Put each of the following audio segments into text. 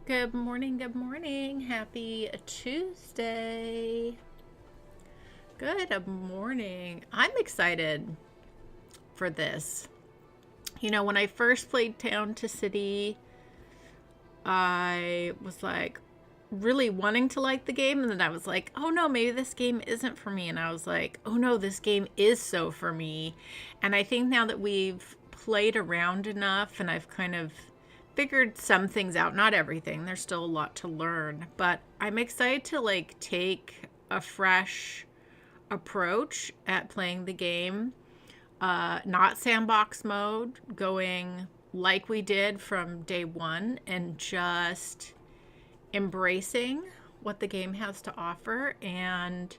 Good morning, good morning. Happy Tuesday. Good morning. I'm excited for this. You know, when I first played Town to City, I was like really wanting to like the game, and then I was like, oh no, maybe this game isn't for me. And I was like, oh no, this game is so for me. And I think now that we've played around enough and I've kind of figured some things out, not everything, there's still a lot to learn, but I'm excited to like take a fresh approach at playing the game, not sandbox mode, going like we did from day one and just embracing what the game has to offer and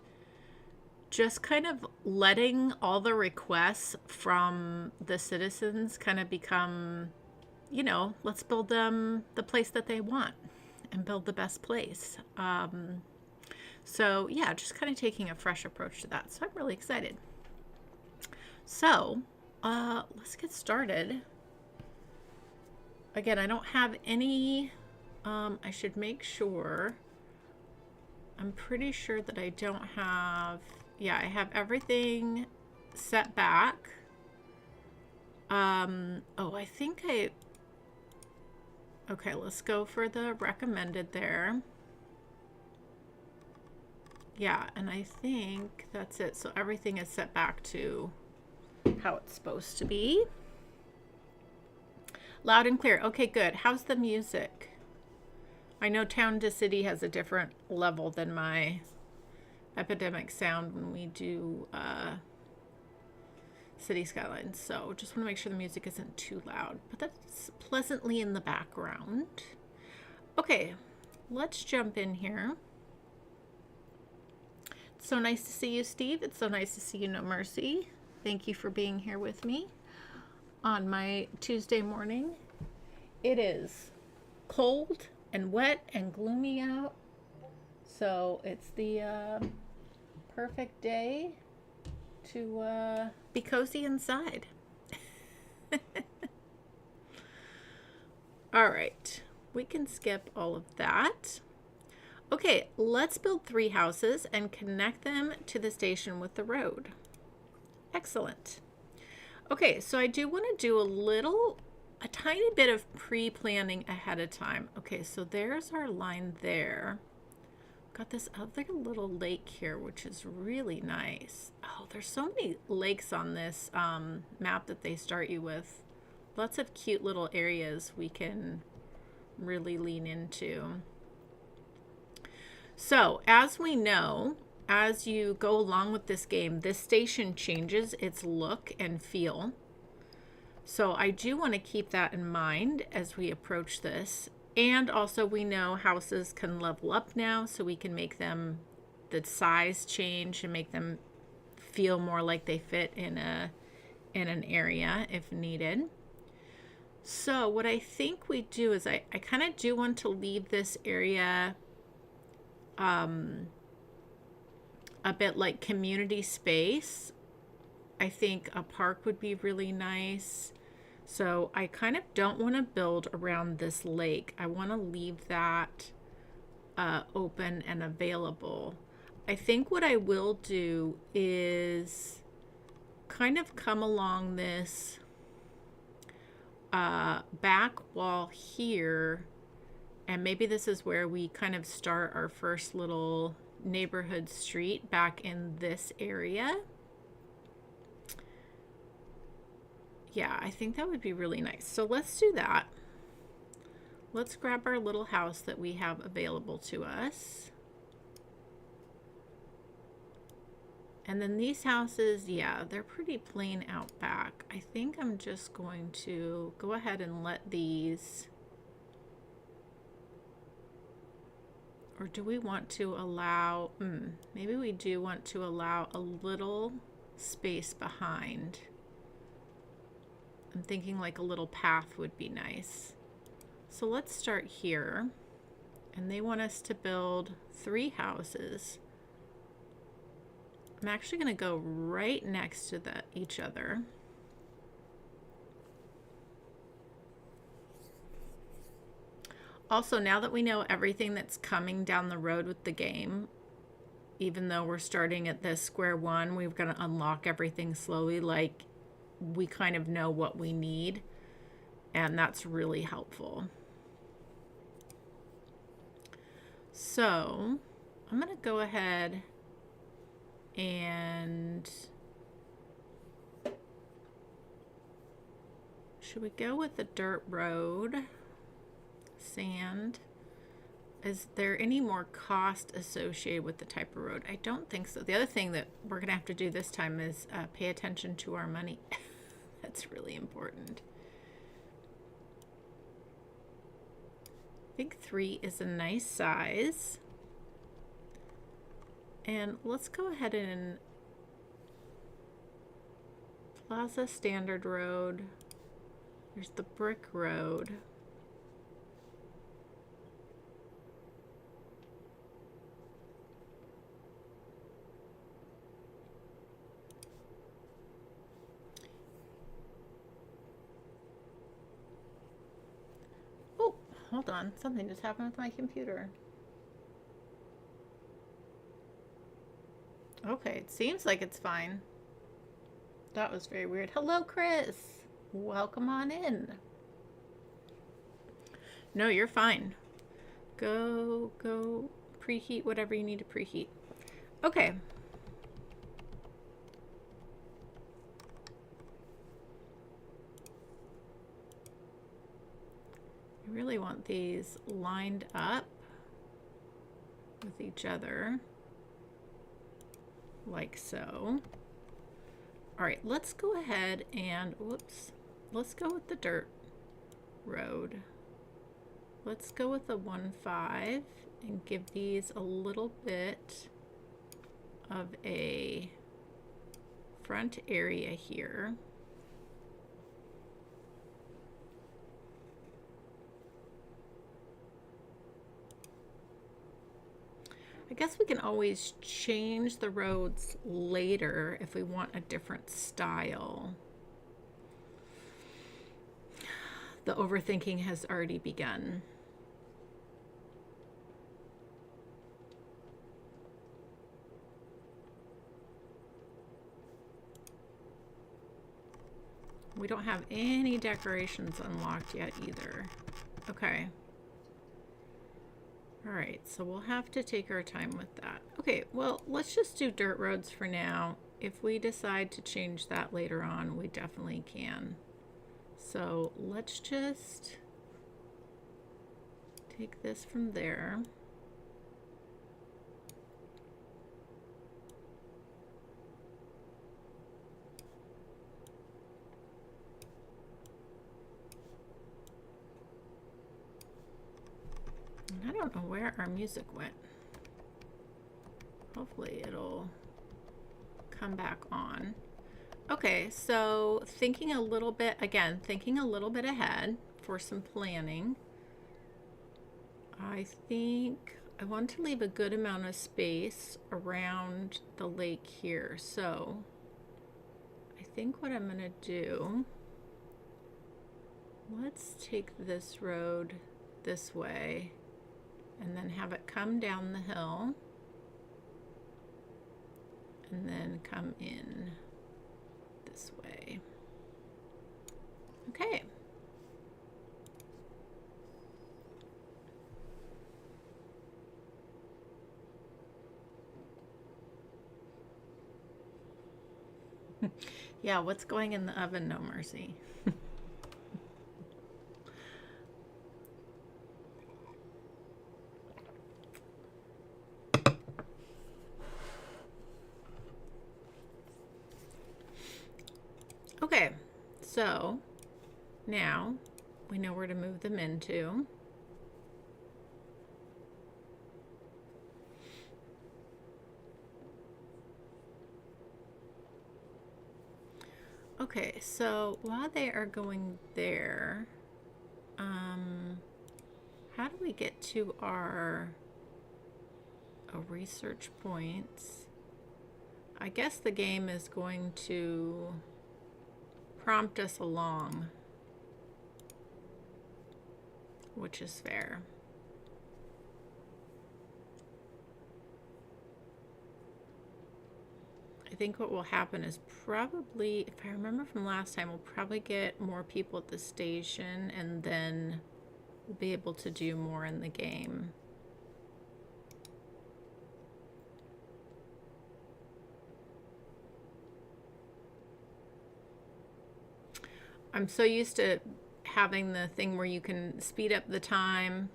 just kind of letting all the requests from the citizens kind of become, you know, let's build them the place that they want and build the best place. So yeah, just kind of taking a fresh approach to that. So I'm really excited. So let's get started. Again, I don't have any, I should make sure. I'm pretty sure that I don't have, yeah, I have everything set back. Oh, I think okay, let's go for the recommended there. Yeah, and I think that's it. So everything is set back to how it's supposed to be. Loud and clear. Okay, good. How's the music? I know Town to City has a different level than my Epidemic sound when we do City Skylines. So just want to make sure the music isn't too loud, but that's pleasantly in the background. Okay, let's jump in here. It's so nice to see you, Steve. It's so nice to see you, No Mercy. Thank you for being here with me on my Tuesday morning. It is cold and wet and gloomy out, so it's the perfect day to be cozy inside. All right, we can skip all of that. Okay, let's build 3 houses and connect them to the station with the road. Excellent. Okay, so I do want to do a tiny bit of pre-planning ahead of time. Okay, so there's our line there. Got this other little lake here, which is really nice. Oh, there's so many lakes on this map that they start you with. Lots of cute little areas we can really lean into. So, as we know, as you go along with this game, this station changes its look and feel. So I do want to keep that in mind as we approach this. And also we know houses can level up now, so we can make them the size change and make them feel more like they fit in an area if needed. So what I think we do is I kind of do want to leave this area a bit like community space. I think a park would be really nice. So I kind of don't want to build around this lake. I want to leave that open and available. I think what I will do is kind of come along this back wall here, and maybe this is where we kind of start our first little neighborhood street back in this area. Yeah, I think that would be really nice. So let's do that. Let's grab our little house that we have available to us. And then these houses, yeah, they're pretty plain out back. I think I'm just going to go ahead and let these, or do we want to allow, maybe we do want to allow a little space behind. I'm thinking like a little path would be nice. So let's start here. And they want us to build 3 houses. I'm actually going to go right next to each other. Also, now that we know everything that's coming down the road with the game, even though we're starting at this square one, we're going to unlock everything slowly. Like, we kind of know what we need, and that's really helpful. So I'm going to go ahead and should we go with the dirt road, sand? Is there any more cost associated with the type of road? I don't think so. The other thing that we're going to have to do this time is pay attention to our money. That's really important. I think 3 is a nice size. And let's go ahead and Plaza Standard Road. There's the brick road. Oh, hold on. Something just happened with my computer. Okay, it seems like it's fine. That was very weird. Hello, Chris. Welcome on in. No, you're fine. Go preheat whatever you need to preheat. Okay. I really want these lined up with each other, like so. All right, let's go ahead and, whoops, let's go with the dirt road. Let's go with the 1.5 and give these a little bit of a front area here. I guess we can always change the roads later if we want a different style. The overthinking has already begun. We don't have any decorations unlocked yet either. Okay. All right, so we'll have to take our time with that. Okay, well, let's just do dirt roads for now. If we decide to change that later on, we definitely can. So let's just take this from there. I don't know where our music went. Hopefully it'll come back on. Okay, so thinking a little bit, again, thinking a little bit ahead for some planning. I think I want to leave a good amount of space around the lake here. So I think what I'm going to do, let's take this road this way and then have it come down the hill and then come in this way. Okay. Yeah, what's going in the oven? No mercy. Okay, so now we know where to move them into. Okay, so while they are going there, how do we get to our research points? I guess the game is going to prompt us along, which is fair. think what will happen is probably, if I remember from last time, we'll probably get more people at the station and then we'll be able to do more in the game. I'm so used to having the thing where you can speed up the time.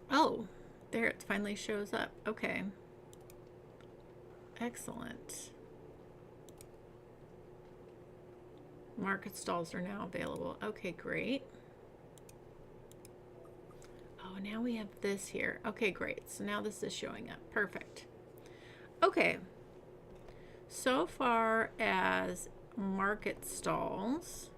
Oh, there it finally shows up. Okay. Excellent. Market stalls are now available. Okay, great. Oh, now we have this here. Okay, great. So now this is showing up. Perfect. Okay. So far as market stalls,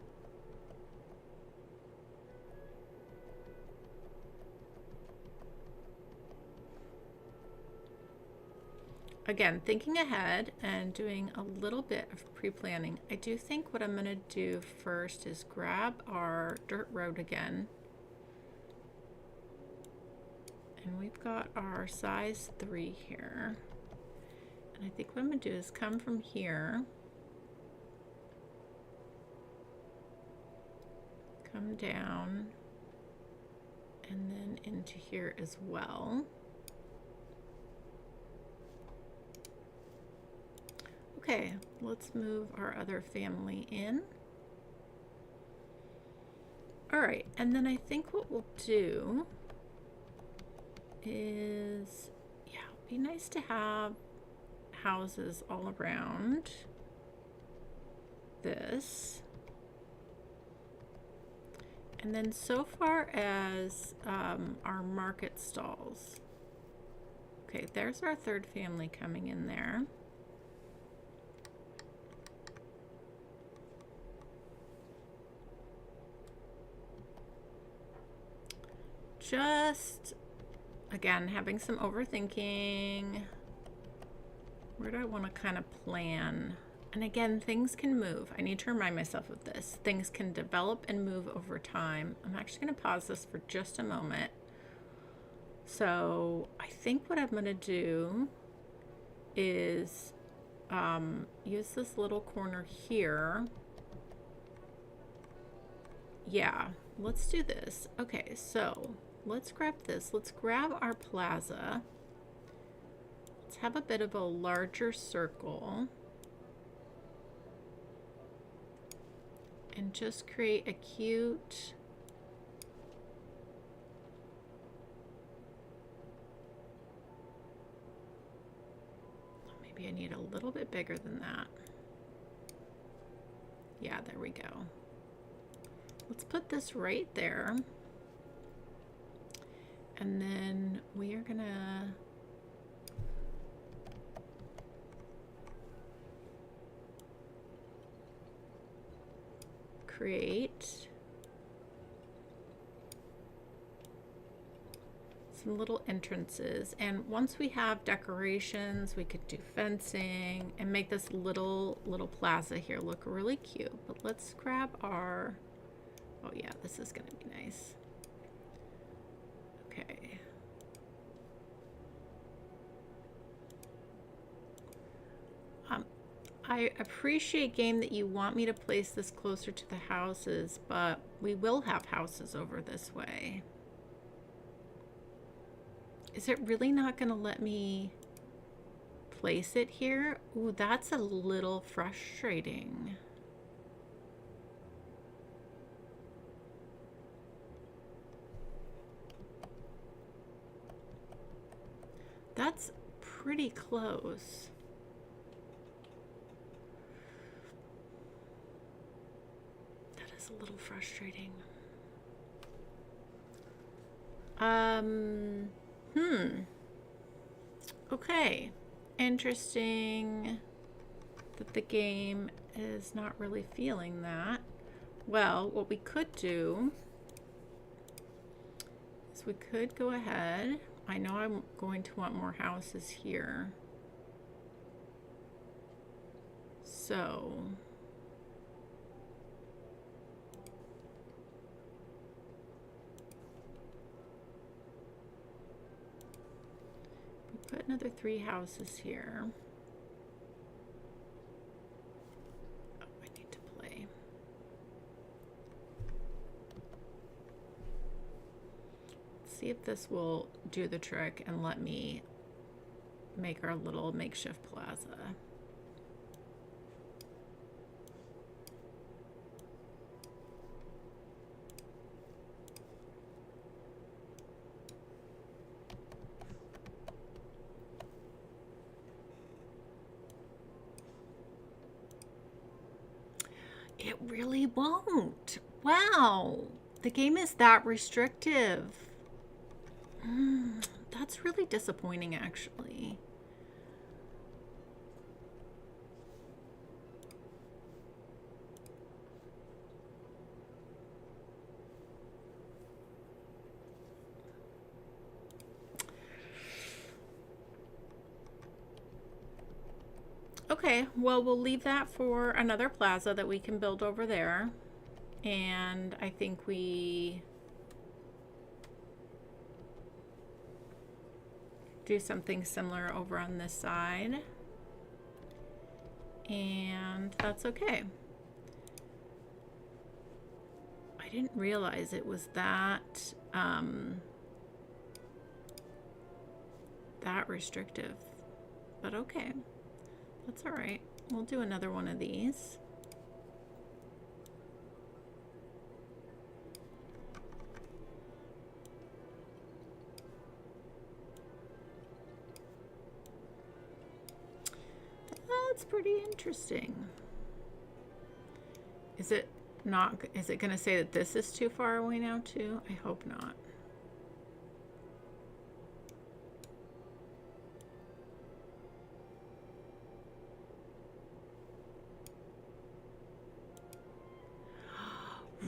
again, thinking ahead and doing a little bit of pre-planning, I do think what I'm going to do first is grab our dirt road again. And we've got our size 3 here. And I think what I'm going to do is come from here, come down, and then into here as well. Okay, let's move our other family in. All right, and then I think what we'll do is, yeah, it'd be nice to have houses all around this. And then so far as our market stalls, okay, there's our third family coming in there. Just, again, having some overthinking. Where do I want to kind of plan? And again, things can move. I need to remind myself of this. Things can develop and move over time. I'm actually going to pause this for just a moment. So I think what I'm going to do is use this little corner here. Yeah, let's do this. Okay, so let's grab this. Let's grab our plaza. Let's have a bit of a larger circle. And just create a cute maybe I need a little bit bigger than that. Yeah, there we go. Let's put this right there. And then we are gonna create some little entrances, and once we have decorations we could do fencing and make this little plaza here look really cute. But let's grab our, oh yeah, this is gonna be nice. Okay, I appreciate, game, that you want me to place this closer to the houses, but we will have houses over this way. Is it really not going to let me place it here? Ooh, that's a little frustrating. That's pretty close. A little frustrating. Okay. Interesting that the game is not really feeling that. Well, what we could do is we could go ahead. I know I'm going to want more houses here. So put another 3 houses here. Oh, I need to play. Let's see if this will do the trick and let me make our little makeshift plaza. It really won't. Wow. The game is that restrictive. That's really disappointing, actually. Okay, well, we'll leave that for another plaza that we can build over there. And I think we do something similar over on this side. And that's okay. I didn't realize it was that that restrictive, but okay. That's all right. We'll do another one of these. That's pretty interesting. Is it not? Is it going to say that this is too far away now too? I hope not.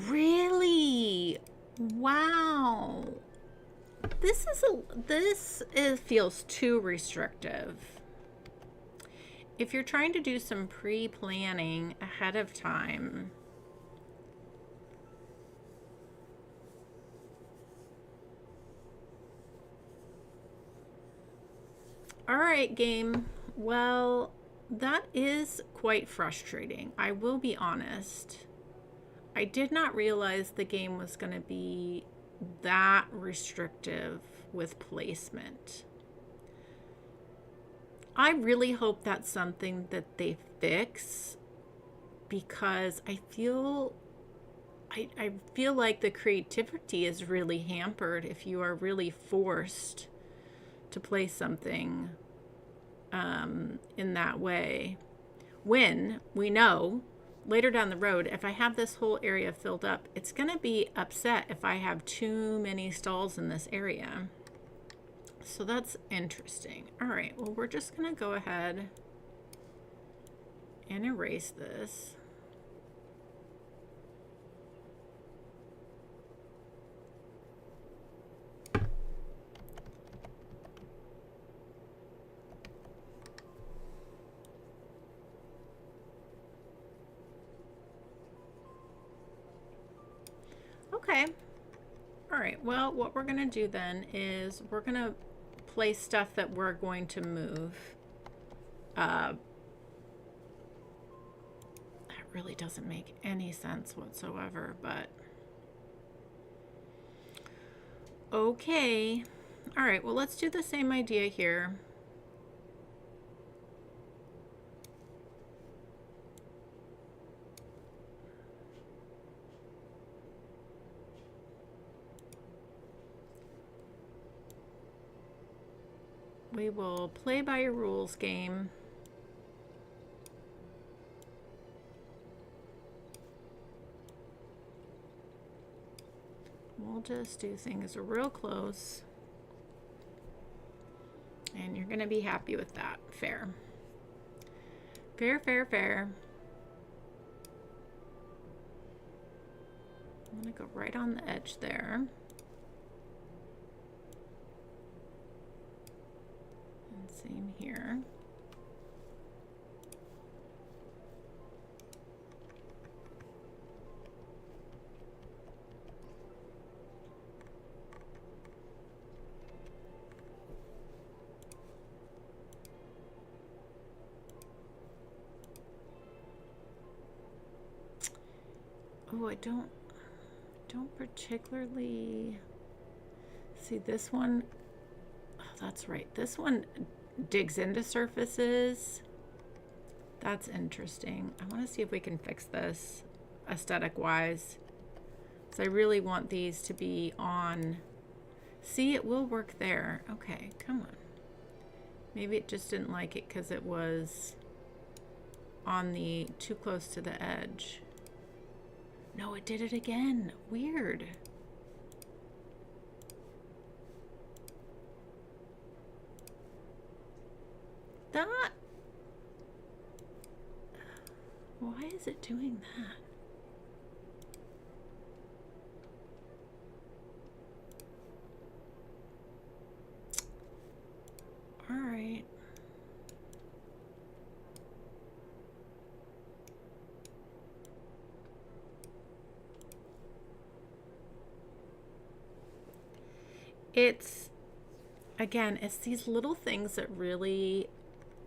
Really? Wow. This feels too restrictive. If you're trying to do some pre-planning ahead of time, all right, game. Well, that is quite frustrating. I will be honest. I did not realize the game was going to be that restrictive with placement. I really hope that's something that they fix, because I feel like the creativity is really hampered if you are really forced to play something in that way, when we know later down the road, if I have this whole area filled up, it's going to be upset if I have too many stalls in this area. So that's interesting. All right, well, we're just going to go ahead and erase this. Okay. All right, well, what we're going to do then is we're going to place stuff that we're going to move. That really doesn't make any sense whatsoever, but okay. All right, well, let's do the same idea here. We will play by your rules, game. We'll just do things real close. And you're going to be happy with that. Fair. Fair, fair, fair. I'm going to go right on the edge there. And same here. I don't particularly see this one. Oh, that's right. This one digs into surfaces. That's interesting. I want to see if we can fix this aesthetic wise. So I really want these to be on. See, it will work there. Okay, come on. Maybe it just didn't like it because it was on the too close to the edge. No, it did it again. Weird. That. Why is it doing that? All right. It's, again, it's these little things that really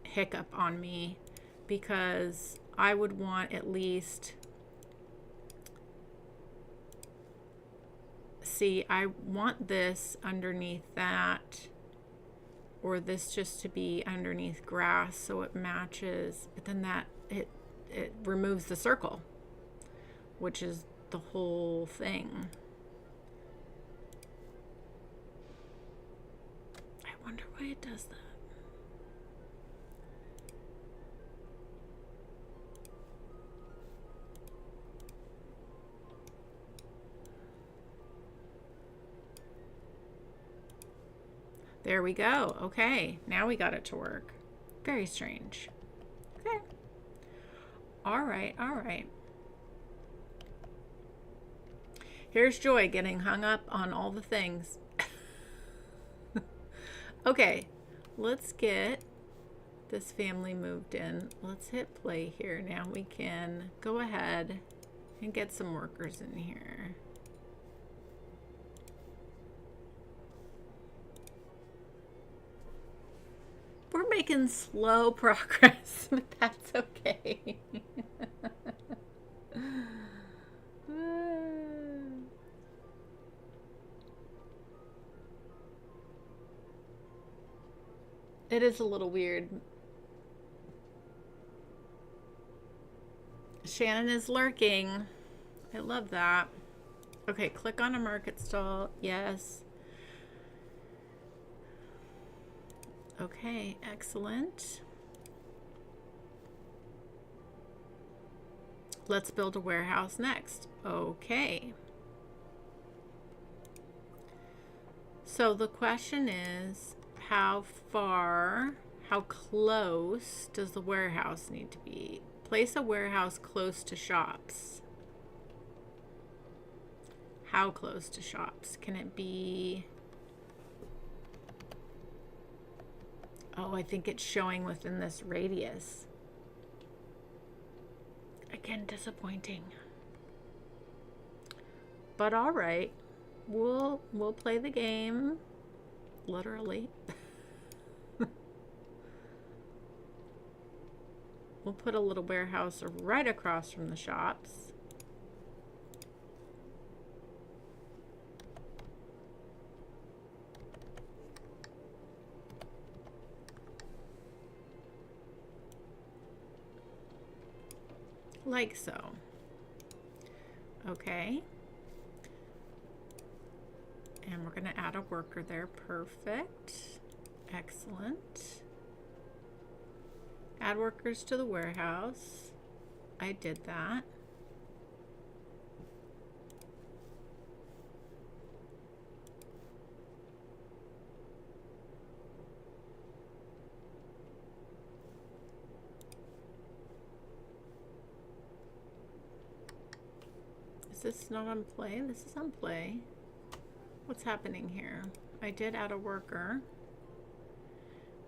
hiccup on me, because I would want at least, see, I want this underneath that, or this just to be underneath grass so it matches, but then that it removes the circle, which is the whole thing. I wonder why it does that. There we go. Okay, now we got it to work. Very strange. Okay. All right, all right. Here's Joy getting hung up on all the things. Okay, let's get this family moved in. Let's hit play here. Now we can go ahead and get some workers in here. We're making slow progress, but that's okay. It is a little weird. Shannon is lurking. I love that. Okay, click on a market stall. Yes. Okay, excellent. Let's build a warehouse next. Okay. So the question is, how far, how close does the warehouse need to be? Place a warehouse close to shops. How close to shops? Can it be... Oh, I think it's showing within this radius. Again, disappointing. But all right, we'll play the game, literally. We'll put a little warehouse right across from the shops. Like so. Okay. And we're going to add a worker there. Perfect. Excellent. Add workers to the warehouse. I did that. Is this not on play? This is on play. What's happening here? I did add a worker.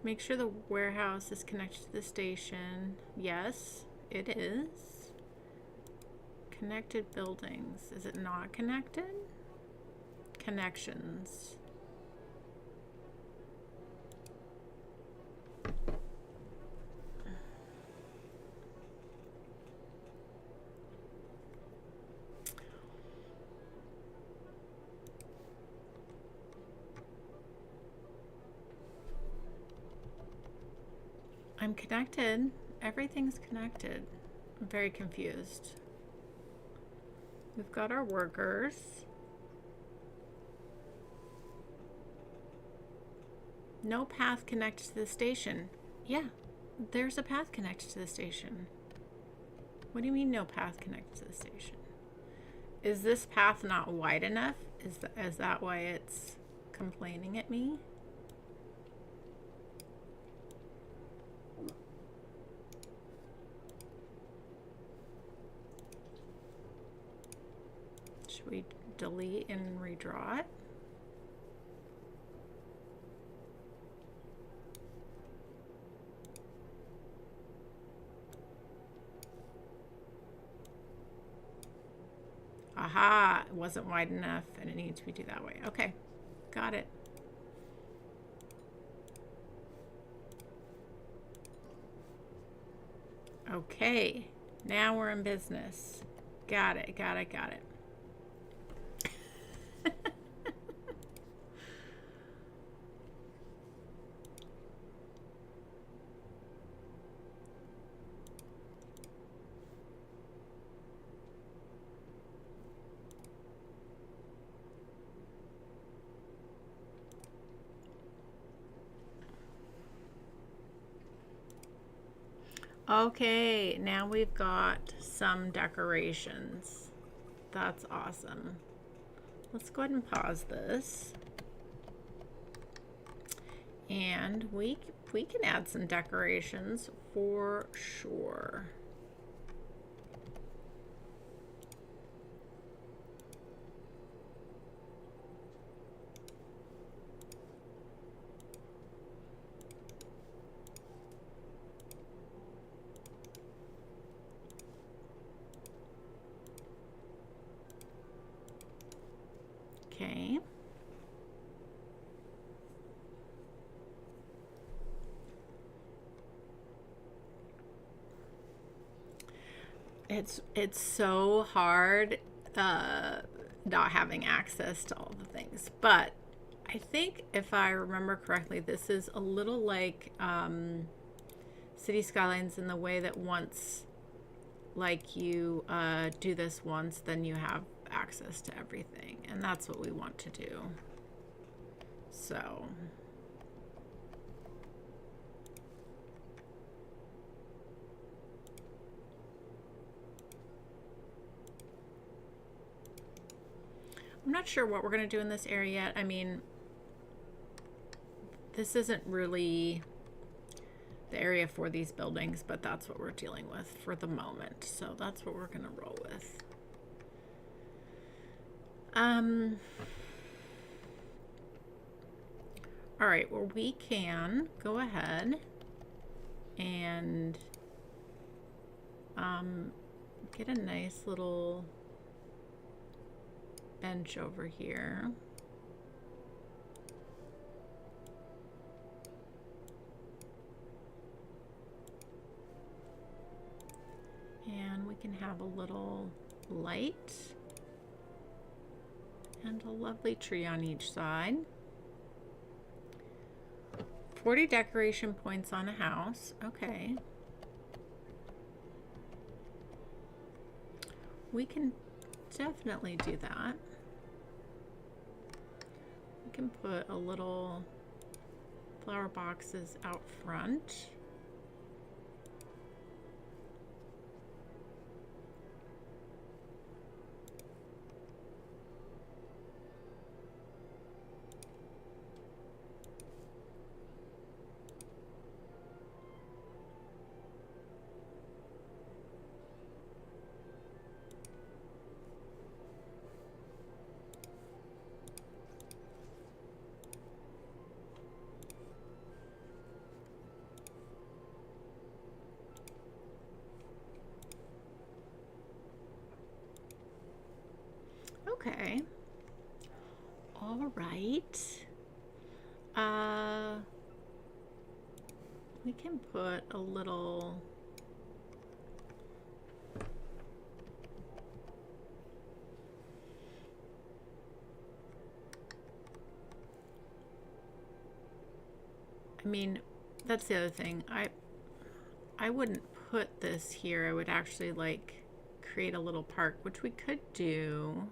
Make sure the warehouse is connected to the station. Yes, it is. Connected buildings. Is it not connected? Connections. I'm connected. Everything's connected. I'm very confused. We've got our workers. No path connected to the station. Yeah, there's a path connected to the station. What do you mean no path connected to the station? Is this path not wide enough? Is that why it's complaining at me? Should we delete and redraw it? Aha, it wasn't wide enough and it needs to be that way. Okay, got it. Okay, now we're in business. Got it, got it, got it. Okay, now we've got some decorations. That's awesome. Let's go ahead and pause this. And we can add some decorations for sure. Okay. It's so hard not having access to all the things, but I think if I remember correctly, this is a little like City Skylines in the way that once, like, you do this once, then you have access to everything, and that's what we want to do. So I'm not sure what we're going to do in this area yet. I mean, this isn't really the area for these buildings, but that's what we're dealing with for the moment. So that's what we're going to roll with. All right, well, we can go ahead and get a nice little bench over here. And we can have a little light and a lovely tree on each side. 40 decoration points on a house. Okay. We can definitely do that. We can put a little flower boxes out front. Okay. All right. We can put a little I mean, that's the other thing. I wouldn't put this here. I would actually like create a little park, which we could do.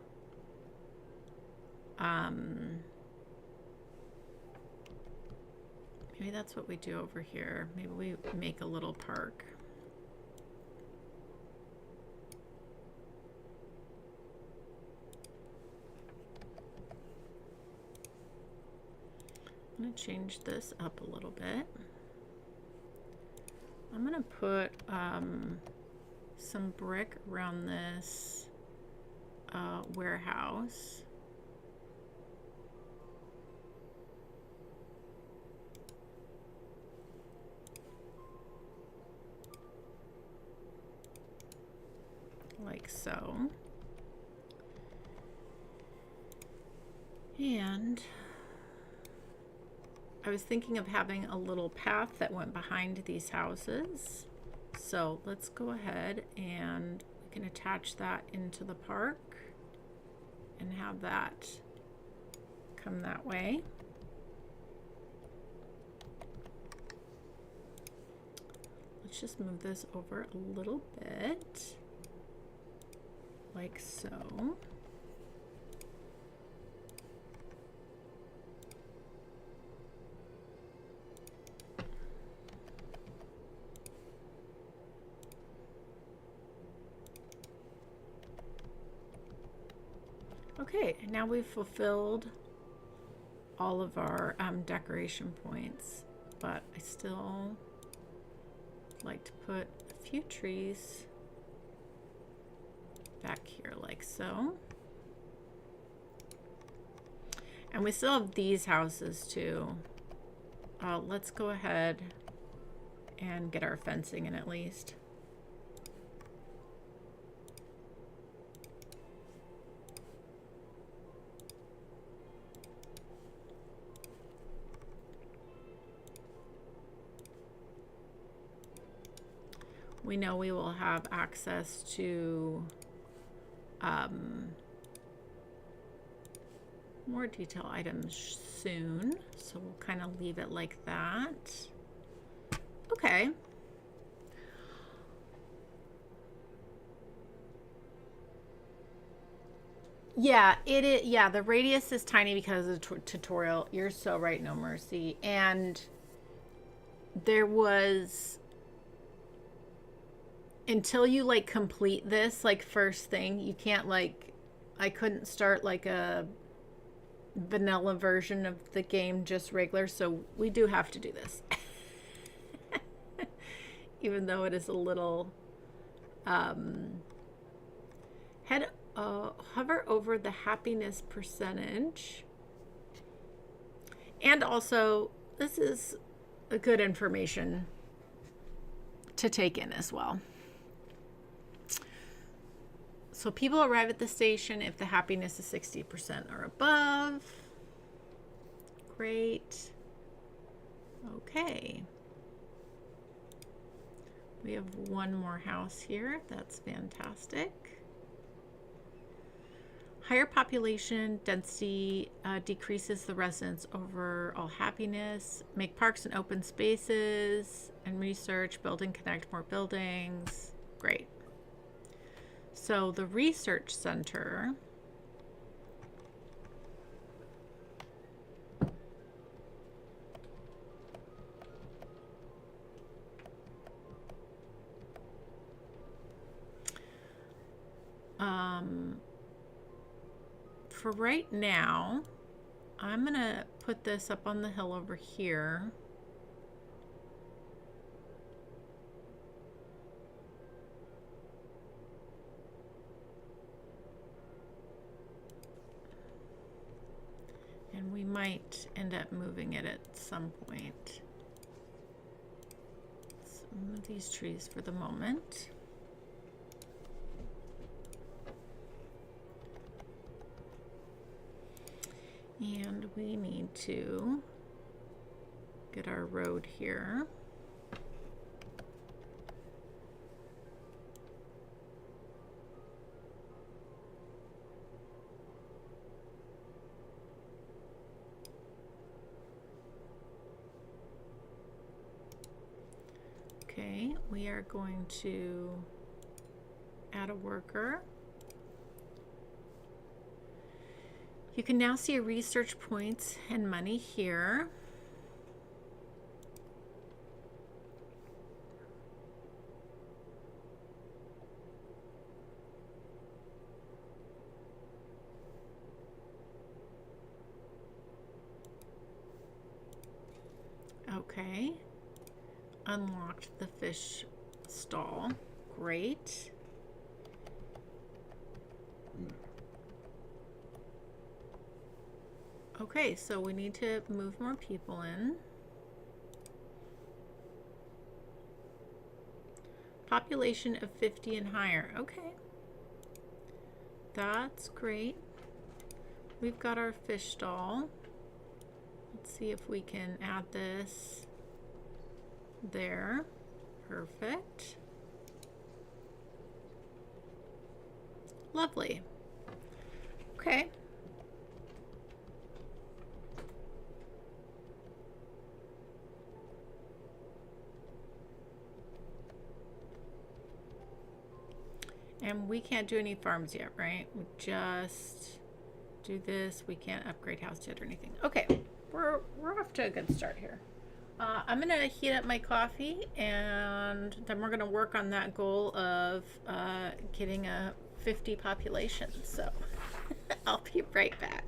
Maybe that's what we do over here. Maybe we make a little park. I'm going to change this up a little bit. I'm going to put some brick around this warehouse. Like so. And I was thinking of having a little path that went behind these houses. So let's go ahead and we can attach that into the park and have that come that way. Let's just move this over a little bit, like so. Okay, now we've fulfilled all of our decoration points, but I still like to put a few trees back here like so. And we still have these houses too. Let's go ahead and get our fencing in at least. We know we will have access to more detail items soon, so we'll kind of leave it like that. Okay. Yeah, it is. Yeah, the radius is tiny because of the tutorial. You're so right, No Mercy. And there was, until you like complete this like first thing, you can't like, I couldn't start like a vanilla version of the game just regular, so we do have to do this. Even though it is a little hover over the happiness percentage, and also this is a good information to take in as well. So people arrive at the station if the happiness is 60% or above. Great. Okay. We have one more house here. That's fantastic. Higher population density decreases the residents' overall happiness. Make parks and open spaces and research. Build and connect more buildings. Great. So the research center for right now, I'm gonna put this up on the hill over here. And we might end up moving it at some point. Let's move these trees for the moment. And we need to get our road here. Okay, we are going to add a worker. You can now see research points and money here. Okay. Unlocked the fish stall. Great. Okay, so we need to move more people in. Population of 50 and higher. Okay. That's great. We've got our fish stall. Let's see if we can add this there. Perfect. Lovely. Okay. And we can't do any farms yet, right? We just do this. We can't upgrade house yet or anything. Okay, we're off to a good start here. I'm gonna heat up my coffee, and then we're gonna work on that goal of getting a 50 population. So I'll be right back.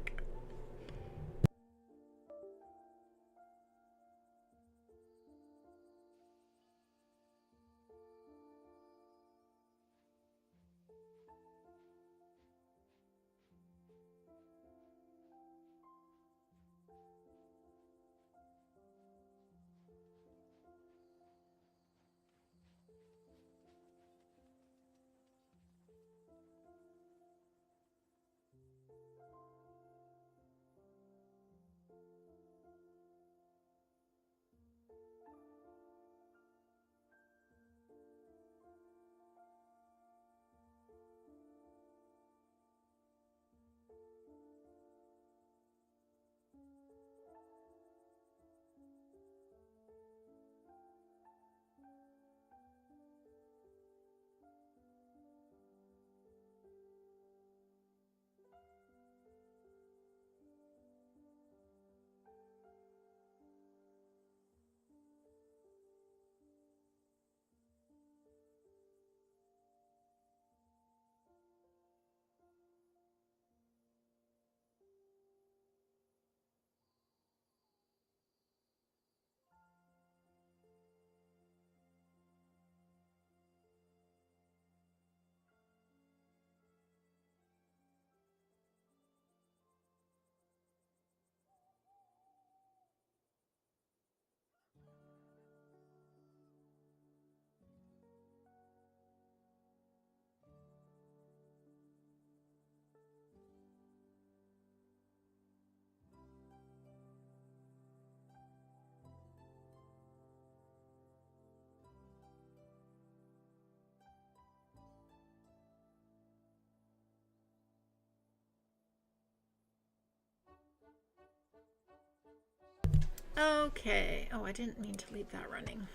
Okay. Oh, I didn't mean to leave that running.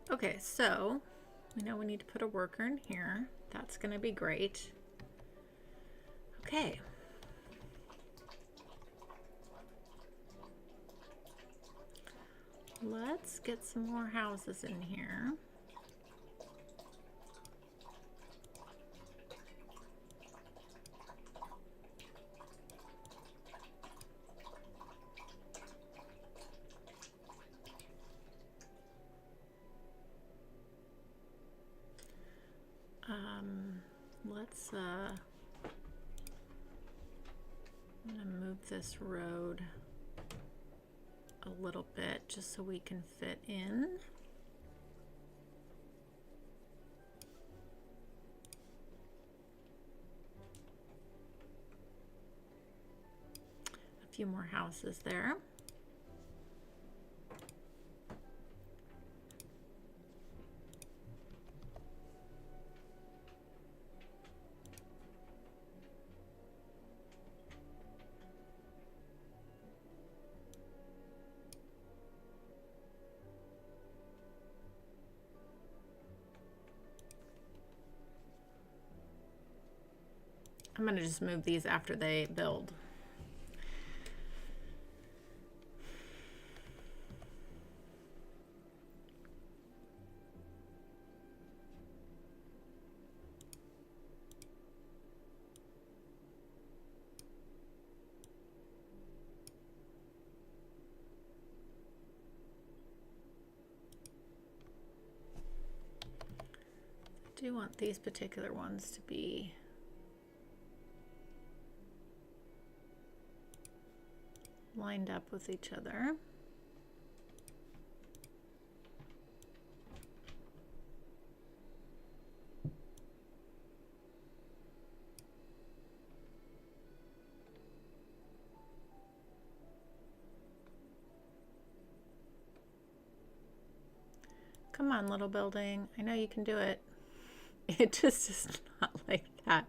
Okay, so we know we need to put a worker in here. That's going to be great. Okay. Let's get some more houses in here. I'm gonna move this road a little bit just so we can fit in. A few more houses there. I'm going to just move these after they build. I do want these particular ones to be lined up with each other. Come on, little building. I know you can do it. It just is not like that.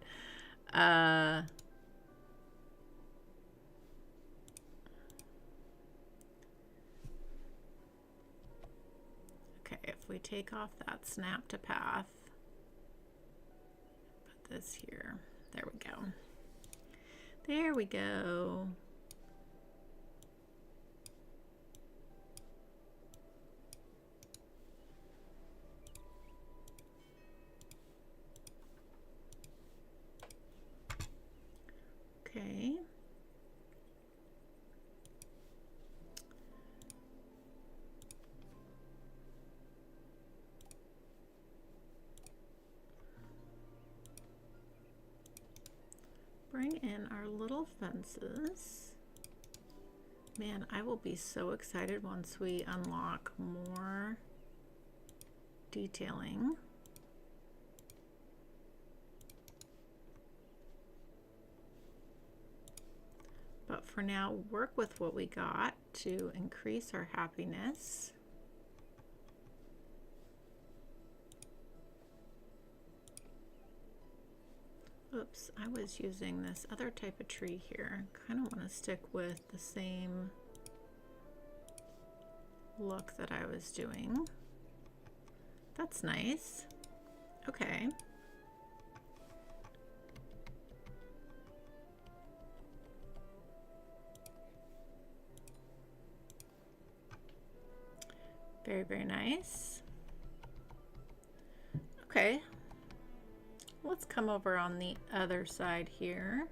Okay, if we take off that snap to path, put this here. There we go. There we go. Okay. Bring in our little fences. Man, I will be so excited once we unlock more detailing. But for now, work with what we got to increase our happiness. Oops, I was using this other type of tree here. Kind of want to stick with the same look that I was doing. That's nice. Okay. Very, very nice. Okay. Let's come over on the other side here.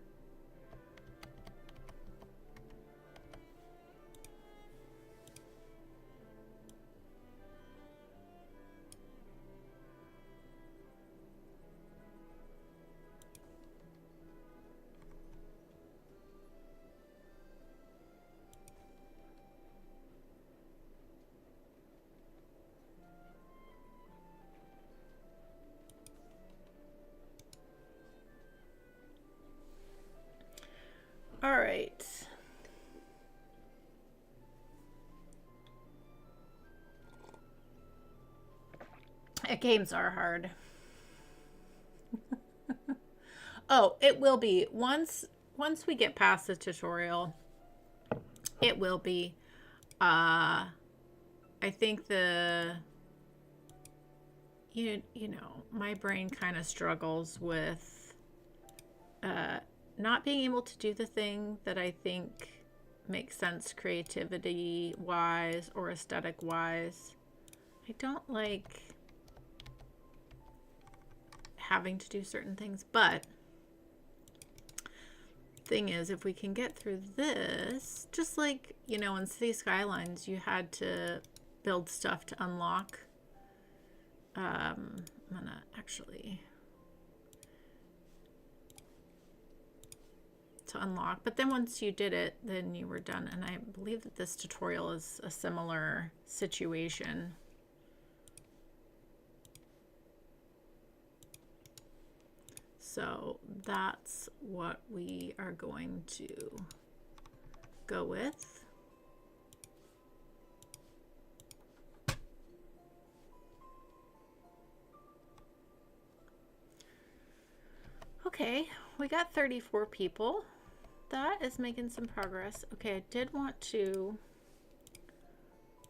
All right. Games are hard. Oh, it will be. Once we get past the tutorial, it will be. I think you know, my brain kind of struggles with not being able to do the thing that I think makes sense creativity wise or aesthetic wise. I don't like having to do certain things, but thing is, if we can get through this, just like, you know, in City Skylines, you had to build stuff to unlock. I'm gonna actually unlock, but then once you did it, then you were done. And I believe that this tutorial is a similar situation. So that's what we are going to go with. Okay, we got 34 people. That is making some progress. Okay, I did want to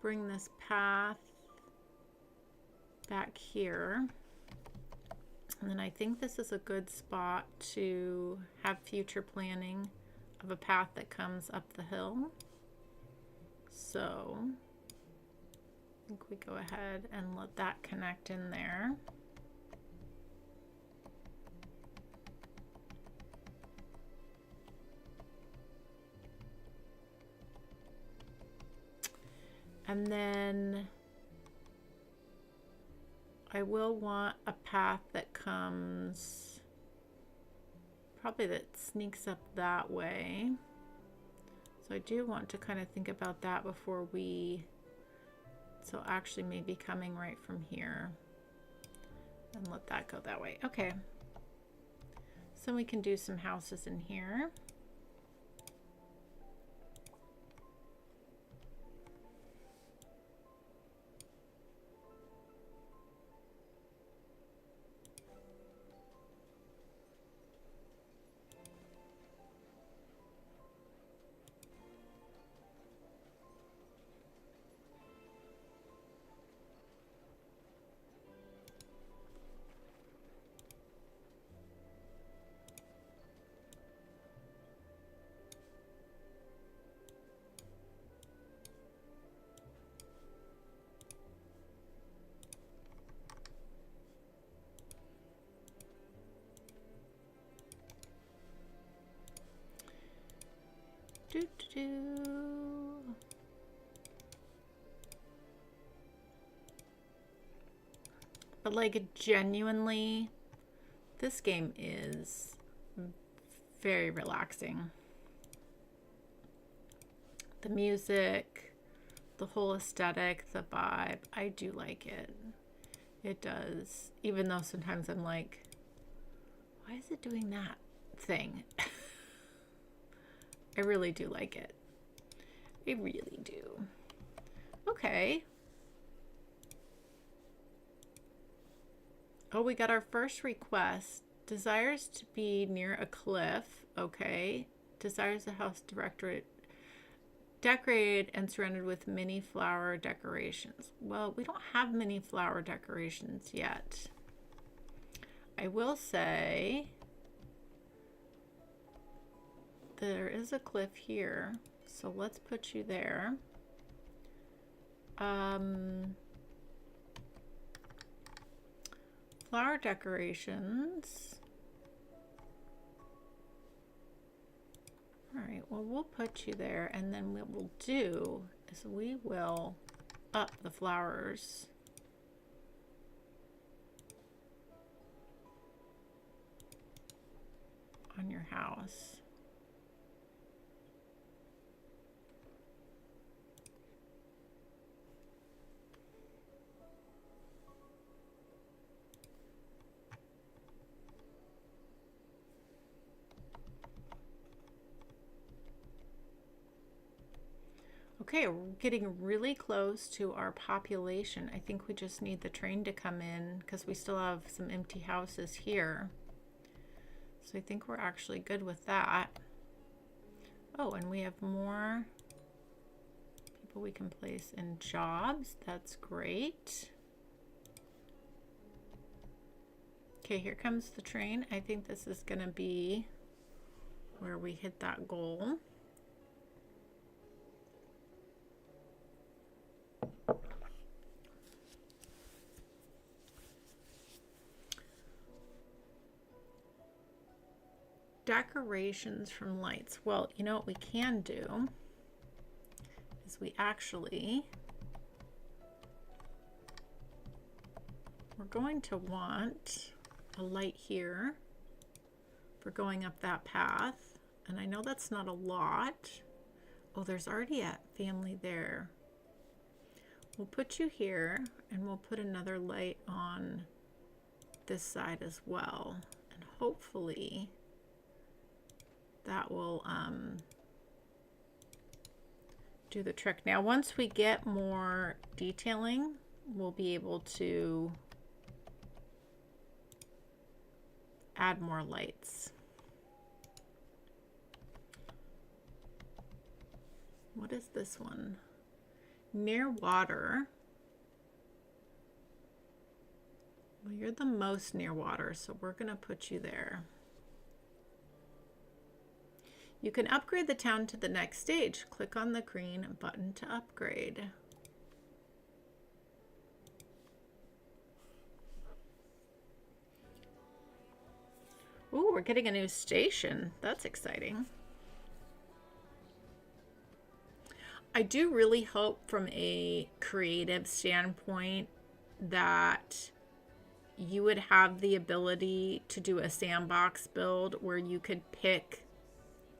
bring this path back here. And then I think this is a good spot to have future planning of a path that comes up the hill. So I think we go ahead and let that connect in there. And then I will want a path that comes, probably that sneaks up that way. So I do want to kind of think about that before we, so actually maybe coming right from here and let that go that way. Okay. So we can do some houses in here. But like genuinely, this game is very relaxing. The music, the whole aesthetic, the vibe, I do like it. It does. Even though sometimes I'm like, why is it doing that thing? I really do like it. I really do. Okay. Oh, we got our first request. Desires to be near a cliff. Okay. Desires the house decorated and surrounded with many flower decorations. Well, we don't have many flower decorations yet. I will say there is a cliff here, so let's put you there. Flower decorations. All right, well, we'll put you there, and then what we'll do is we will up the flowers. On your house. Okay, we're getting really close to our population. I think we just need the train to come in because we still have some empty houses here. So I think we're actually good with that. Oh, and we have more people we can place in jobs. That's great. Okay, here comes the train. I think this is going to be where we hit that goal. Decorations from lights. Well, you know what we can do is we're going to want a light here for going up that path. And I know that's not a lot. Oh, there's already a family there. We'll put you here, and we'll put another light on this side as well. And hopefully that will do the trick. Now, once we get more detailing, we'll be able to add more lights. What is this one? Near water. you're the most near water, so we're going to put you there. You can upgrade the town to the next stage. Click on the green button to upgrade. Ooh, we're getting a new station. That's exciting. I do really hope from a creative standpoint that you would have the ability to do a sandbox build where you could pick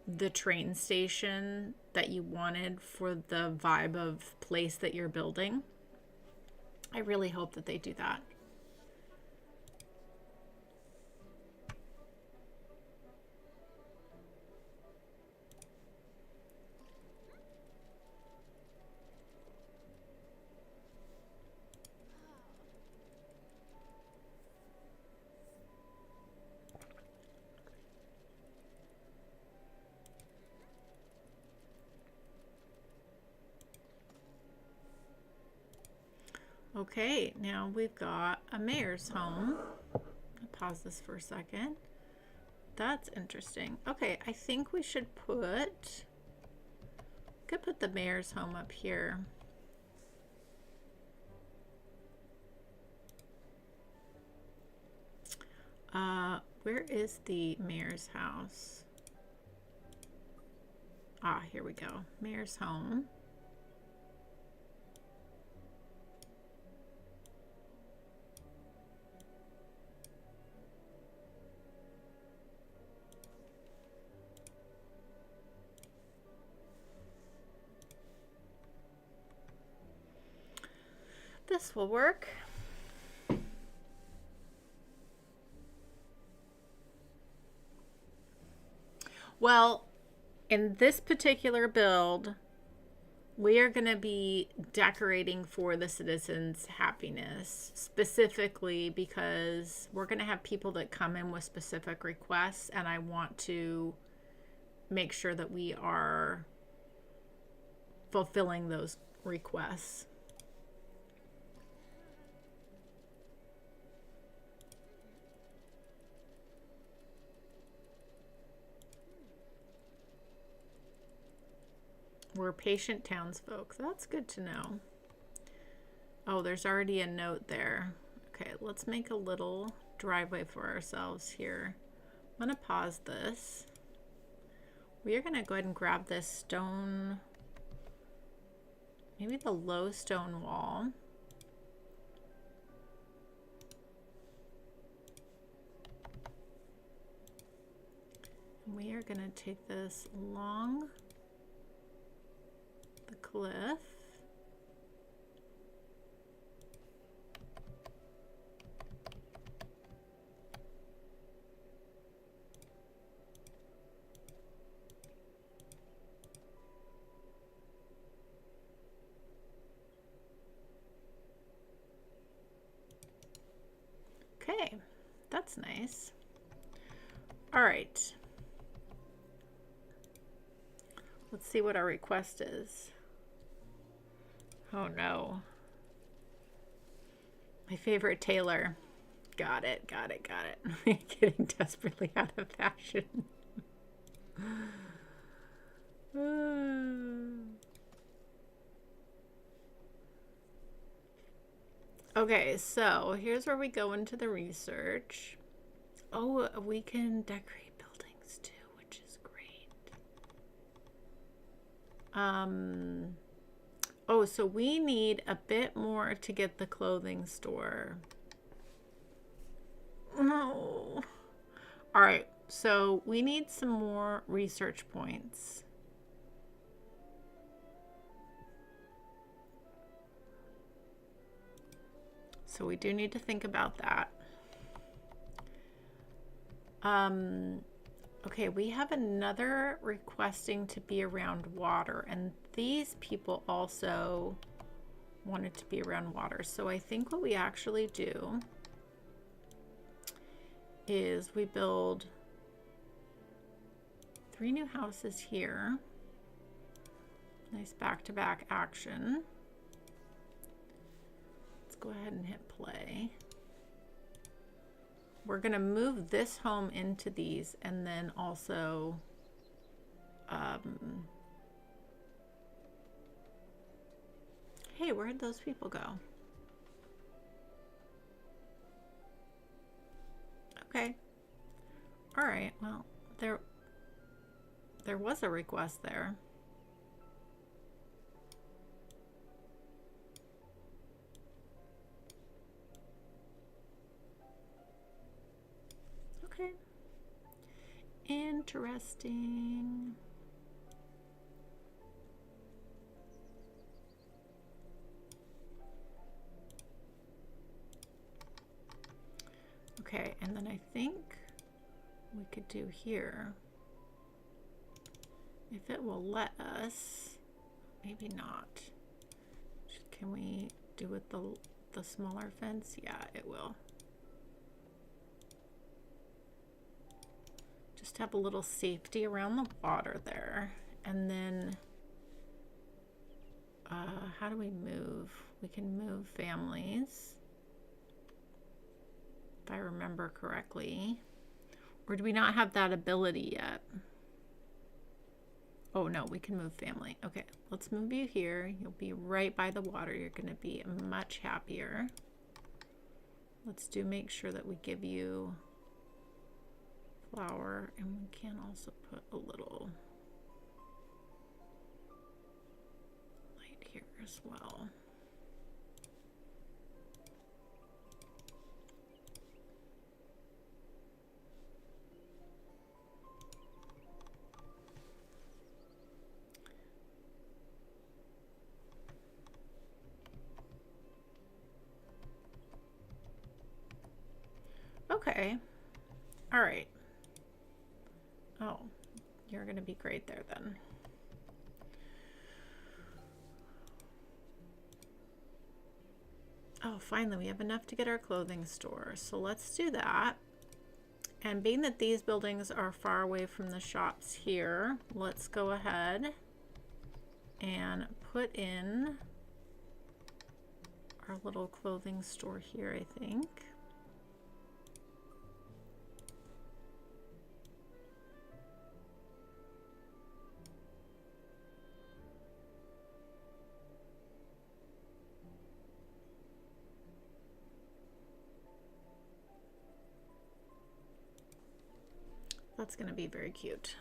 the train station that you wanted for the vibe of place that you're building. I really hope that they do that. Okay, now we've got a mayor's home. I'll pause this for a second. That's interesting. Okay, I think we should could put the mayor's home up here. Where is the mayor's house? Ah, here we go. Mayor's home. This will work. Well, in this particular build, we are going to be decorating for the citizens' happiness, specifically because we're going to have people that come in with specific requests, and I want to make sure that we are fulfilling those requests. We're patient townsfolk. That's good to know. Oh, there's already a note there. Okay, let's make a little driveway for ourselves here. I'm going to pause this. We are going to go ahead and grab this stone, maybe the low stone wall. And we are going to take this along the cliff. Okay, that's nice. All right. Let's see what our request is. Oh no. My favorite tailor. Got it, got it, got it. Getting desperately out of fashion. Okay, so here's where we go into the research. Oh, we can decorate buildings too, which is great. Oh, so we need a bit more to get the clothing store. No. All right, so we need some more research points. So we do need to think about that. Okay, we have another requesting to be around water, and these people also wanted to be around water. So I think what we actually do is we build 3 new houses here. Nice back-to-back action. Let's go ahead and hit play. we're going to move this home into these, and then also hey, where'd those people go? Okay. All right. Well, there was a request there. Okay. Interesting. Okay, and then I think we could do here, if it will let us, maybe not. Can we do with the smaller fence? Yeah, it will. Just have a little safety around the water there. And then how do we move? We can move families, if I remember correctly. Or do we not have that ability yet? Oh no, we can move family. Okay, let's move you here. You'll be right by the water. You're going to be much happier. Let's make sure that we give you flower, and we can also put a little light here as well. Okay. All right. Oh, you're going to be great there then. Oh, finally, we have enough to get our clothing store. So let's do that. And being that these buildings are far away from the shops here, let's go ahead and put in our little clothing store here, I think. That's going to be very cute.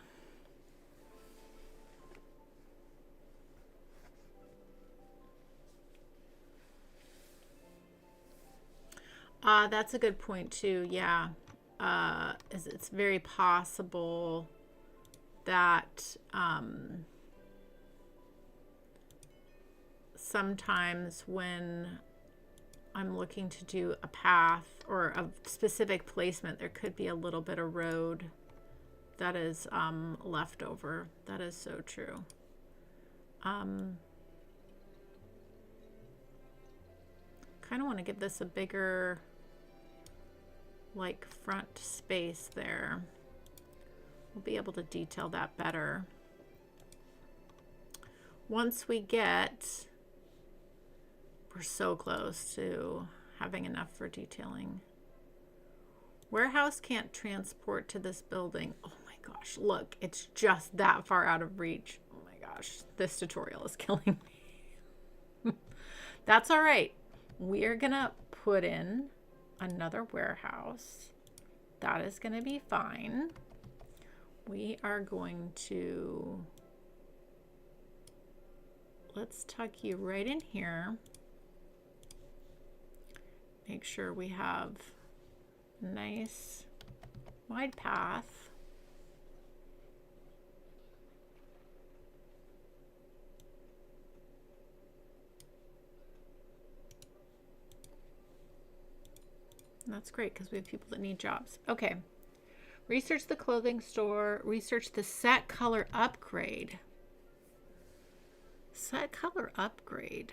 That's a good point too. Yeah. It's very possible that sometimes when I'm looking to do a path or a specific placement, there could be a little bit of road that is left over. That is so true. Kind of want to give this a bigger, like, front space there. We'll be able to detail that better once we get, we're so close to having enough for detailing. Warehouse can't transport to this building. Oh my gosh, look, it's just that far out of reach. Oh my gosh, this tutorial is killing me. That's all right. We are gonna put in another warehouse. That is gonna be fine. We are going to, let's tuck you right in here. Make sure we have a nice wide path. That's great because we have people that need jobs. Okay. Research the clothing store. Research the set color upgrade. Set color upgrade.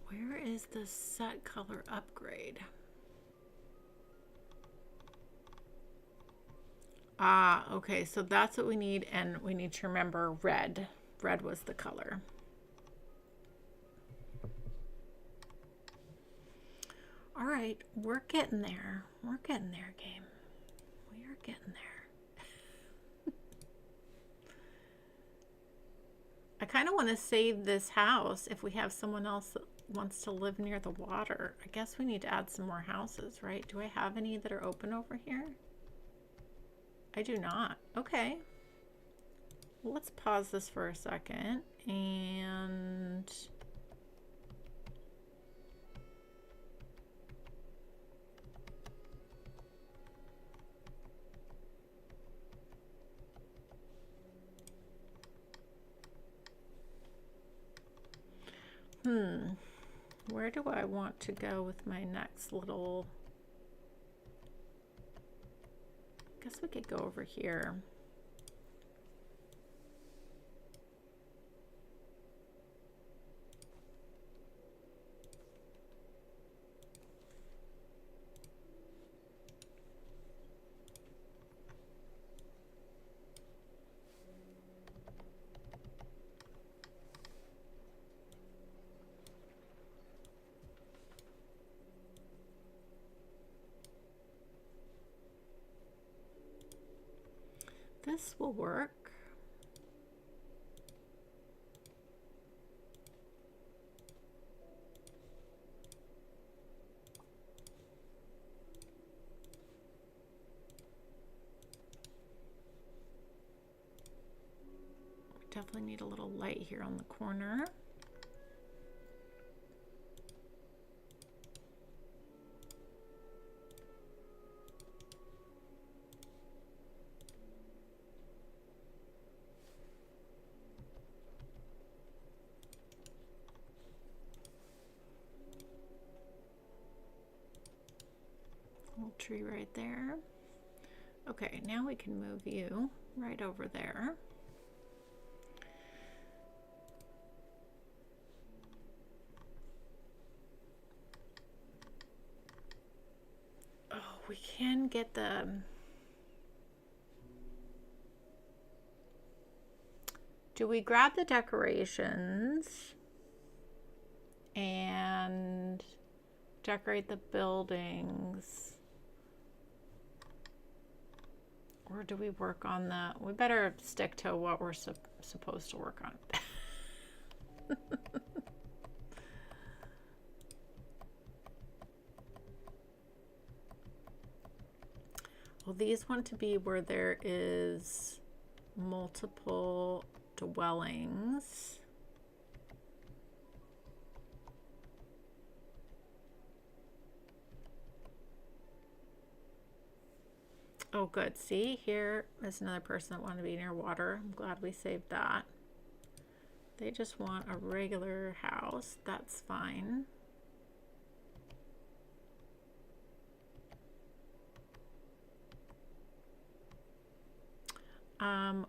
Where is the set color upgrade? Ah, okay. So that's what we need. And we need to remember red. Red was the color. All right, we're getting there. We're getting there, game. We are getting there. I kind of want to save this house if we have someone else that wants to live near the water. I guess we need to add some more houses, right? Do I have any that are open over here? I do not. Okay. Well, let's pause this for a second and where do I want to go with my next little... I guess we could go over here. This will work. Definitely need a little light here on the corner. Little tree right there. Okay, now we can move you right over there. Oh, we can get the... Do we grab the decorations and decorate the buildings? Or do we work on the... We better stick to what we're supposed to work on. Well, these want to be where there is multiple dwellings. Oh, good. See, here is another person that wanted to be near water. I'm glad we saved that. They just want a regular house. That's fine.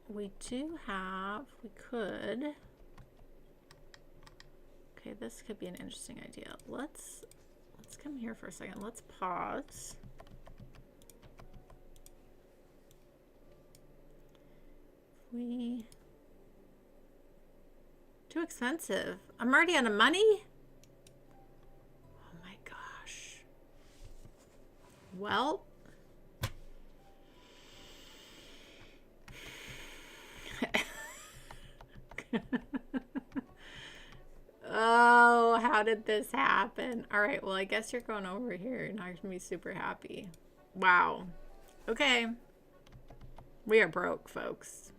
We do have, we could, okay, this could be an interesting idea. Let's come here for a second. Let's pause. We, too expensive. I'm already out of money. Oh my gosh. Well, oh, how did this happen? All right, well, I guess you're going over here and I'm gonna be super happy. Wow. Okay. We are broke, folks.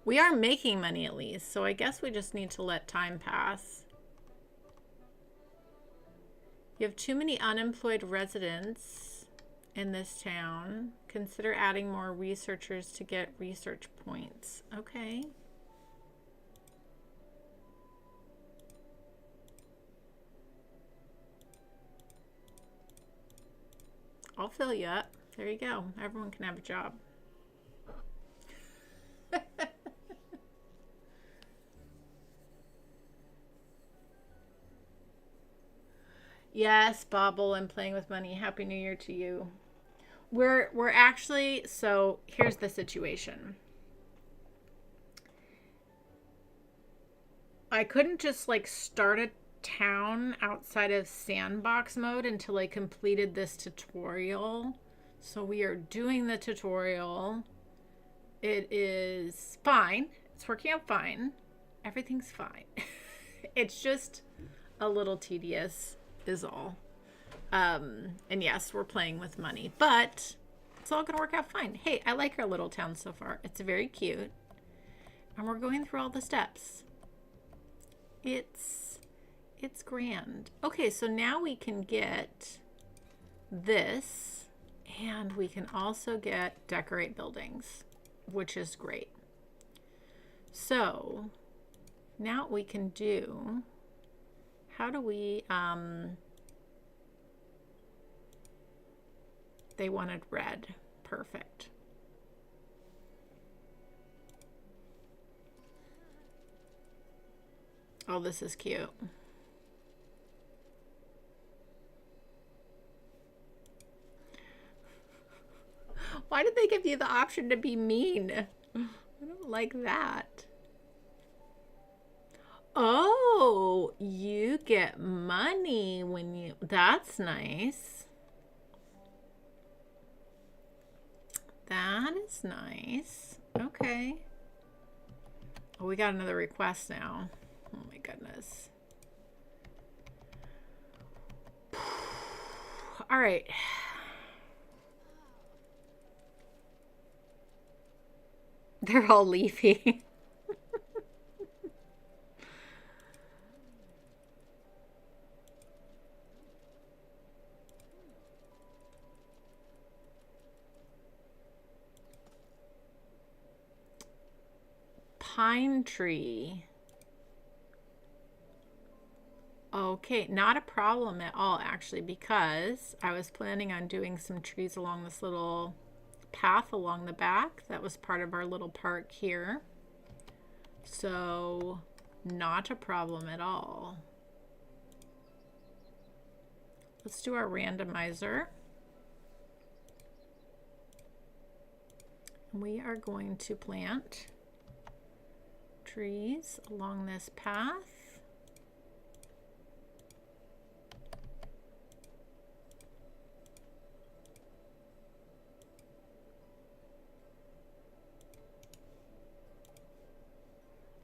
We are making money at least, so I guess we just need to let time pass. You have too many unemployed residents in this town. Consider adding more researchers to get research points. Okay. I'll fill you up. There you go. Everyone can have a job. Yes, Bobble and Playing with Money. Happy New Year to you. We're actually, so here's the situation. I couldn't just like start town outside of sandbox mode until I completed this tutorial. So we are doing the tutorial. It is fine. It's working out fine. Everything's fine. It's just a little tedious is all. And yes, we're playing with money, but it's all gonna work out fine. Hey, I like our little town so far. It's very cute. And we're going through all the steps. It's grand. Okay, so now we can get this, and we can also get decorate buildings, which is great. So now we can do, how do we, they wanted red. Perfect. Oh, this is cute. Why did they give you the option to be mean? I don't like that. Oh, you get money when you... That's nice. That is nice. Okay. Oh, we got another request now. Oh my goodness. All right. They're all leafy. Pine tree. Okay, not a problem at all, actually, because I was planning on doing some trees along this little path along the back. That was part of our little park here. So, not a problem at all. Let's do our randomizer. We are going to plant trees along this path.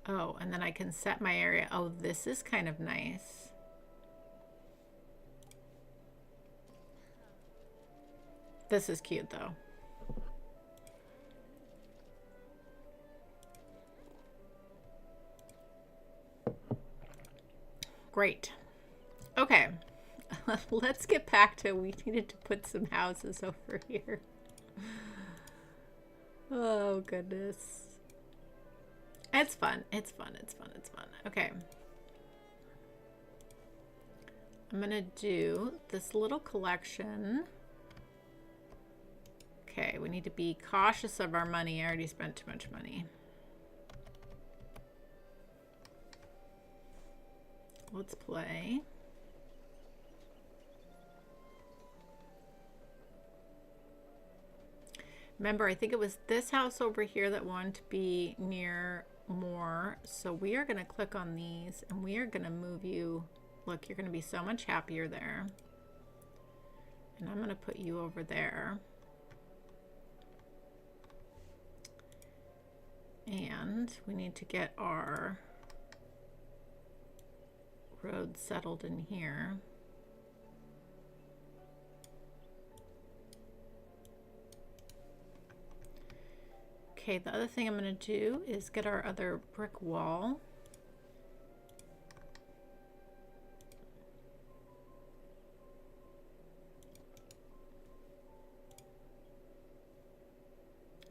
Oh, and then I can set my area. Oh, this is kind of nice. This is cute though. Great. Okay. Let's get back to, we needed to put some houses over here. Oh, goodness. It's fun. It's fun. It's fun. It's fun. Okay. I'm going to do this little collection. Okay, we need to be cautious of our money. I already spent too much money. Let's play. Remember, I think it was this house over here that wanted to be near more. So we are going to click on these and we are going to move you. Look, you're going to be so much happier there. And I'm going to put you over there. And we need to get our road settled in here. Okay, the other thing I'm going to do is get our other brick wall.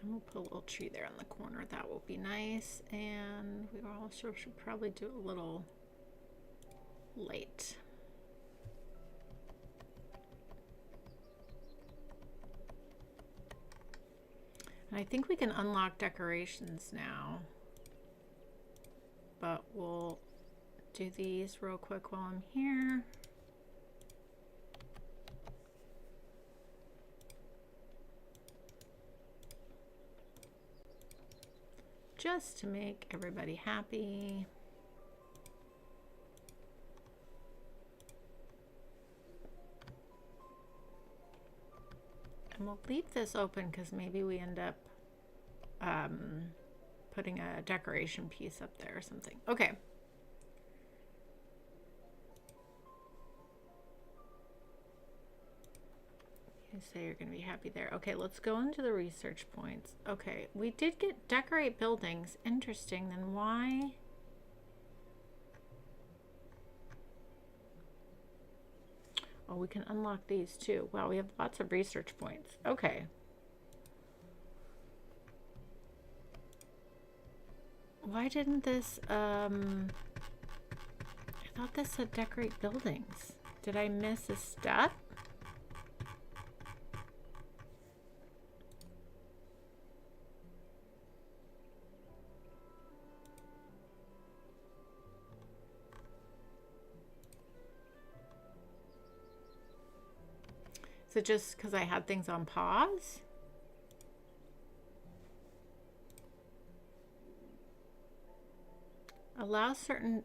And we'll put a little tree there in the corner. That will be nice. And we also should probably do a little light. And I think we can unlock decorations now. But we'll do these real quick while I'm here. Just to make everybody happy. we'll leave this open because maybe we end up putting a decoration piece up there or something. Okay. You say you're going to be happy there. Okay, let's go into the research points. Okay, we did get decorate buildings. Interesting. Then why? Oh, we can unlock these too. Wow, we have lots of research points. Okay. Why didn't this, I thought this said decorate buildings. Did I miss a step? Is it just because I had things on pause? Allows certain,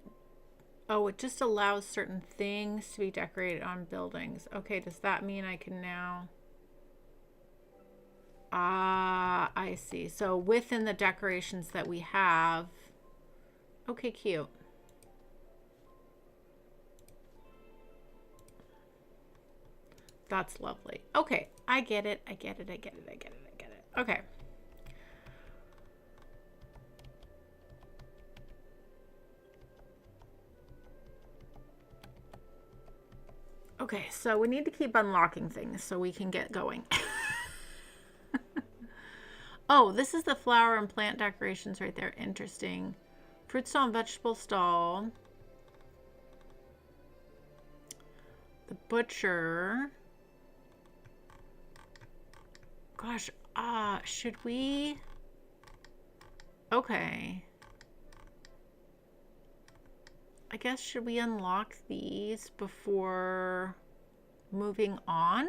oh, it just allows certain things to be decorated on buildings. Okay, does that mean I can now? Ah, I see. So within the decorations that we have, okay, cute. That's lovely. Okay, I get it. I get it. I get it. I get it. I get it. Okay. Okay, so we need to keep unlocking things so we can get going. Oh, this is the flower and plant decorations right there. Interesting. Fruit stall and vegetable stall. The butcher. Gosh, should we? Okay. I guess, should we unlock these before moving on?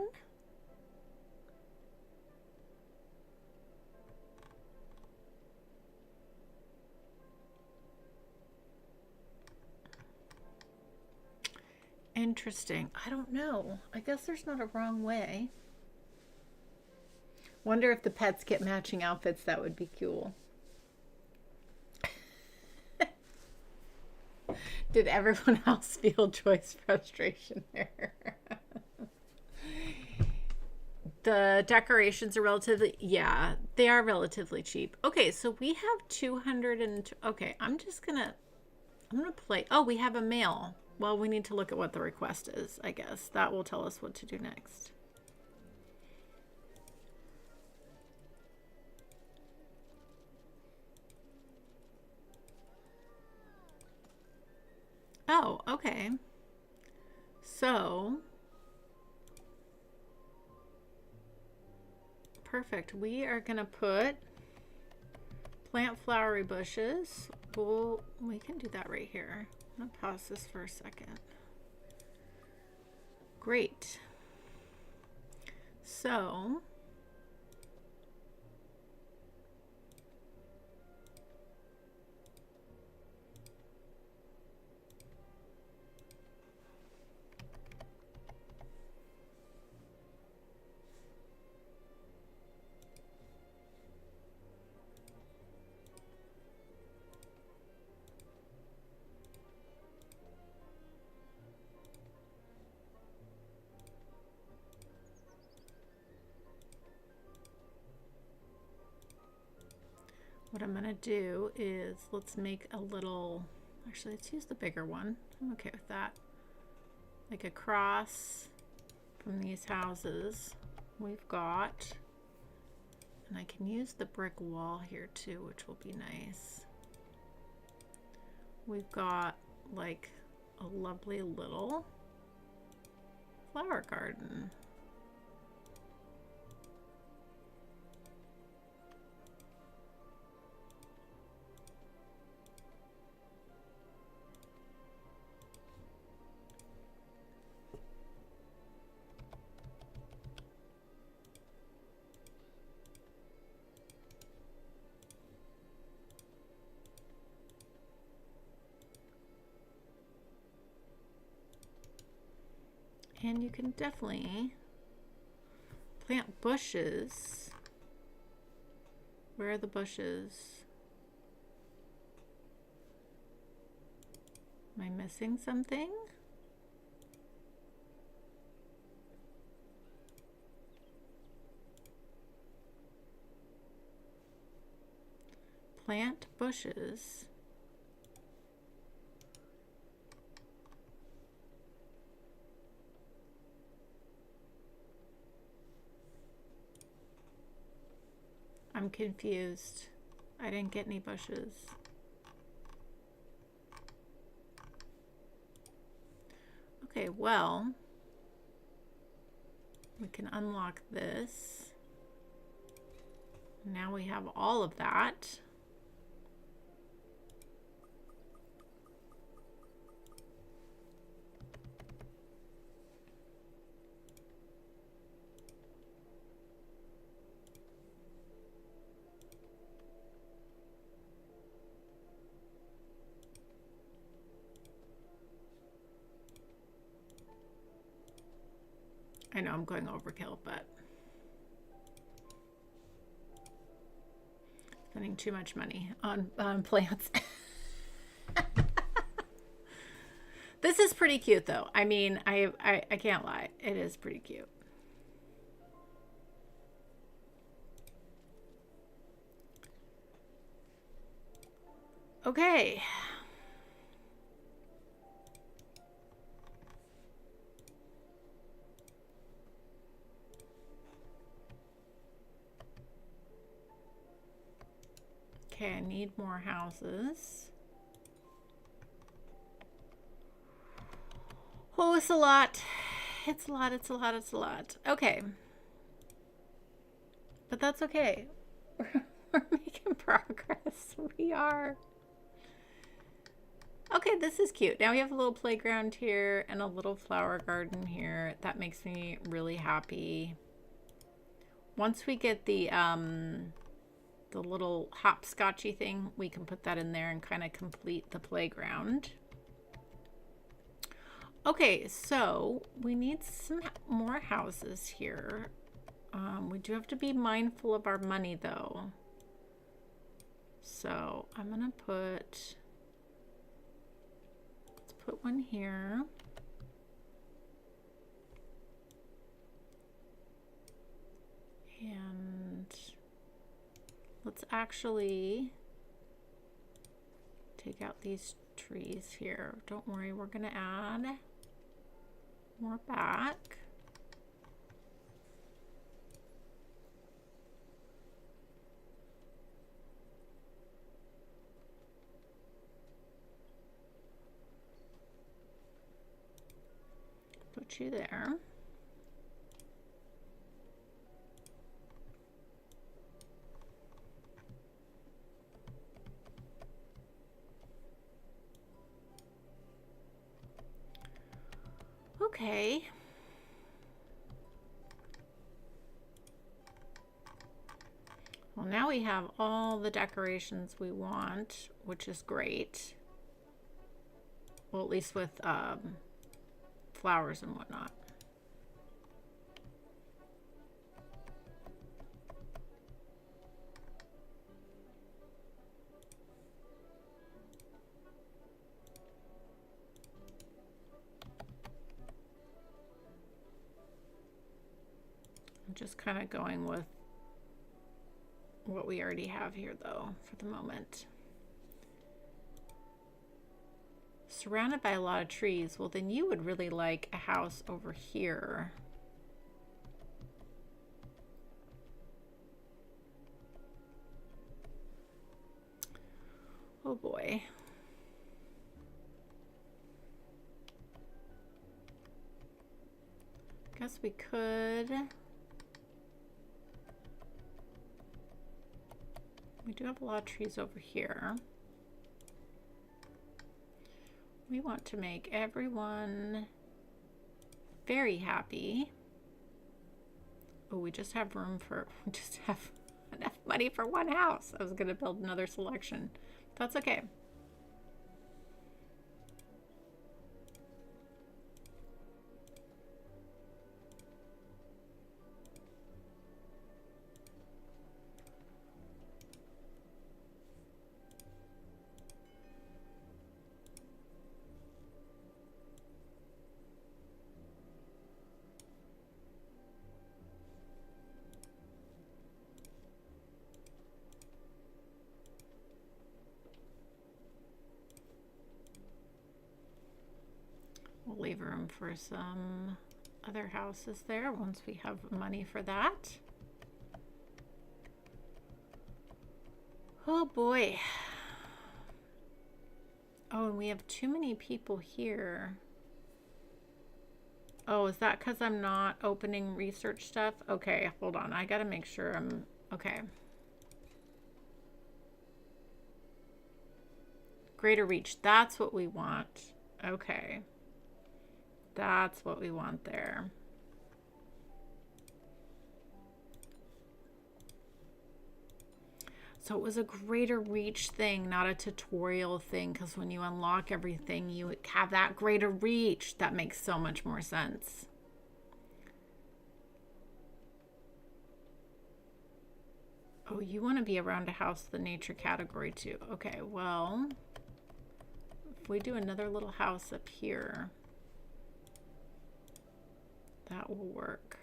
Interesting. I don't know. I guess there's not a wrong way. Wonder if the pets get matching outfits. That would be cool. Did everyone else feel Joy's frustration there? The decorations are relatively, yeah, they are relatively cheap. Okay, so we have 200 and, okay, I'm gonna play. Oh, we have a mail. Well, we need to look at what the request is, I guess. That will tell us what to do next. Oh, okay. So, perfect. We are going to put plant flowery bushes. We can do that right here. I'm going to pause this for a second. Great. So, what I'm going to do is let's make a little, actually, let's use the bigger one. I'm okay with that. Like a cross from these houses we've got. And I can use the brick wall here too, which will be nice. We've got like a lovely little flower garden. And you can definitely Plant bushes. Where are the bushes? Am I missing something? Plant bushes. I'm confused. I didn't get any bushes. Okay, well, we can unlock this. Now we have all of that. I know I'm going overkill, but spending too much money on plants. This is pretty cute though. I mean, I can't lie. It is pretty cute. Okay. Okay, I need more houses. Oh, it's a lot. It's a lot, it's a lot, it's a lot. Okay. But that's okay. We're making progress. We are. Okay, this is cute. Now we have a little playground here and a little flower garden here. That makes me really happy. Once we get the little hopscotchy thing, we can put that in there and kind of complete the playground. Okay, so we need some more houses here. We do have to be mindful of our money though. So I'm gonna let's put one here. And let's actually take out these trees here. Don't worry, we're gonna add more back. Put you there. Okay. Well, now we have all the decorations we want, which is great. Well, at least with flowers and whatnot. I'm just kind of going with what we already have here though for the moment. Surrounded by a lot of trees. Well, then you would really like a house over here. Oh boy. Guess we could. We do have a lot of trees over here. We want to make everyone very happy. Oh, we just have room for, we just have enough money for one house. I was going to build another selection. That's okay. We'll leave room for some other houses there once we have money for that. Oh boy. Oh, and we have too many people here. Oh, is that because I'm not opening research stuff? Okay, hold on. I gotta make sure I'm okay. Greater reach. That's what we want. Okay. That's what we want there. So it was a greater reach thing, not a tutorial thing, because when you unlock everything, you have that greater reach. That makes so much more sense. Oh, you want to be around a house, the nature category too. Okay, well, if we do another little house up here, that will work.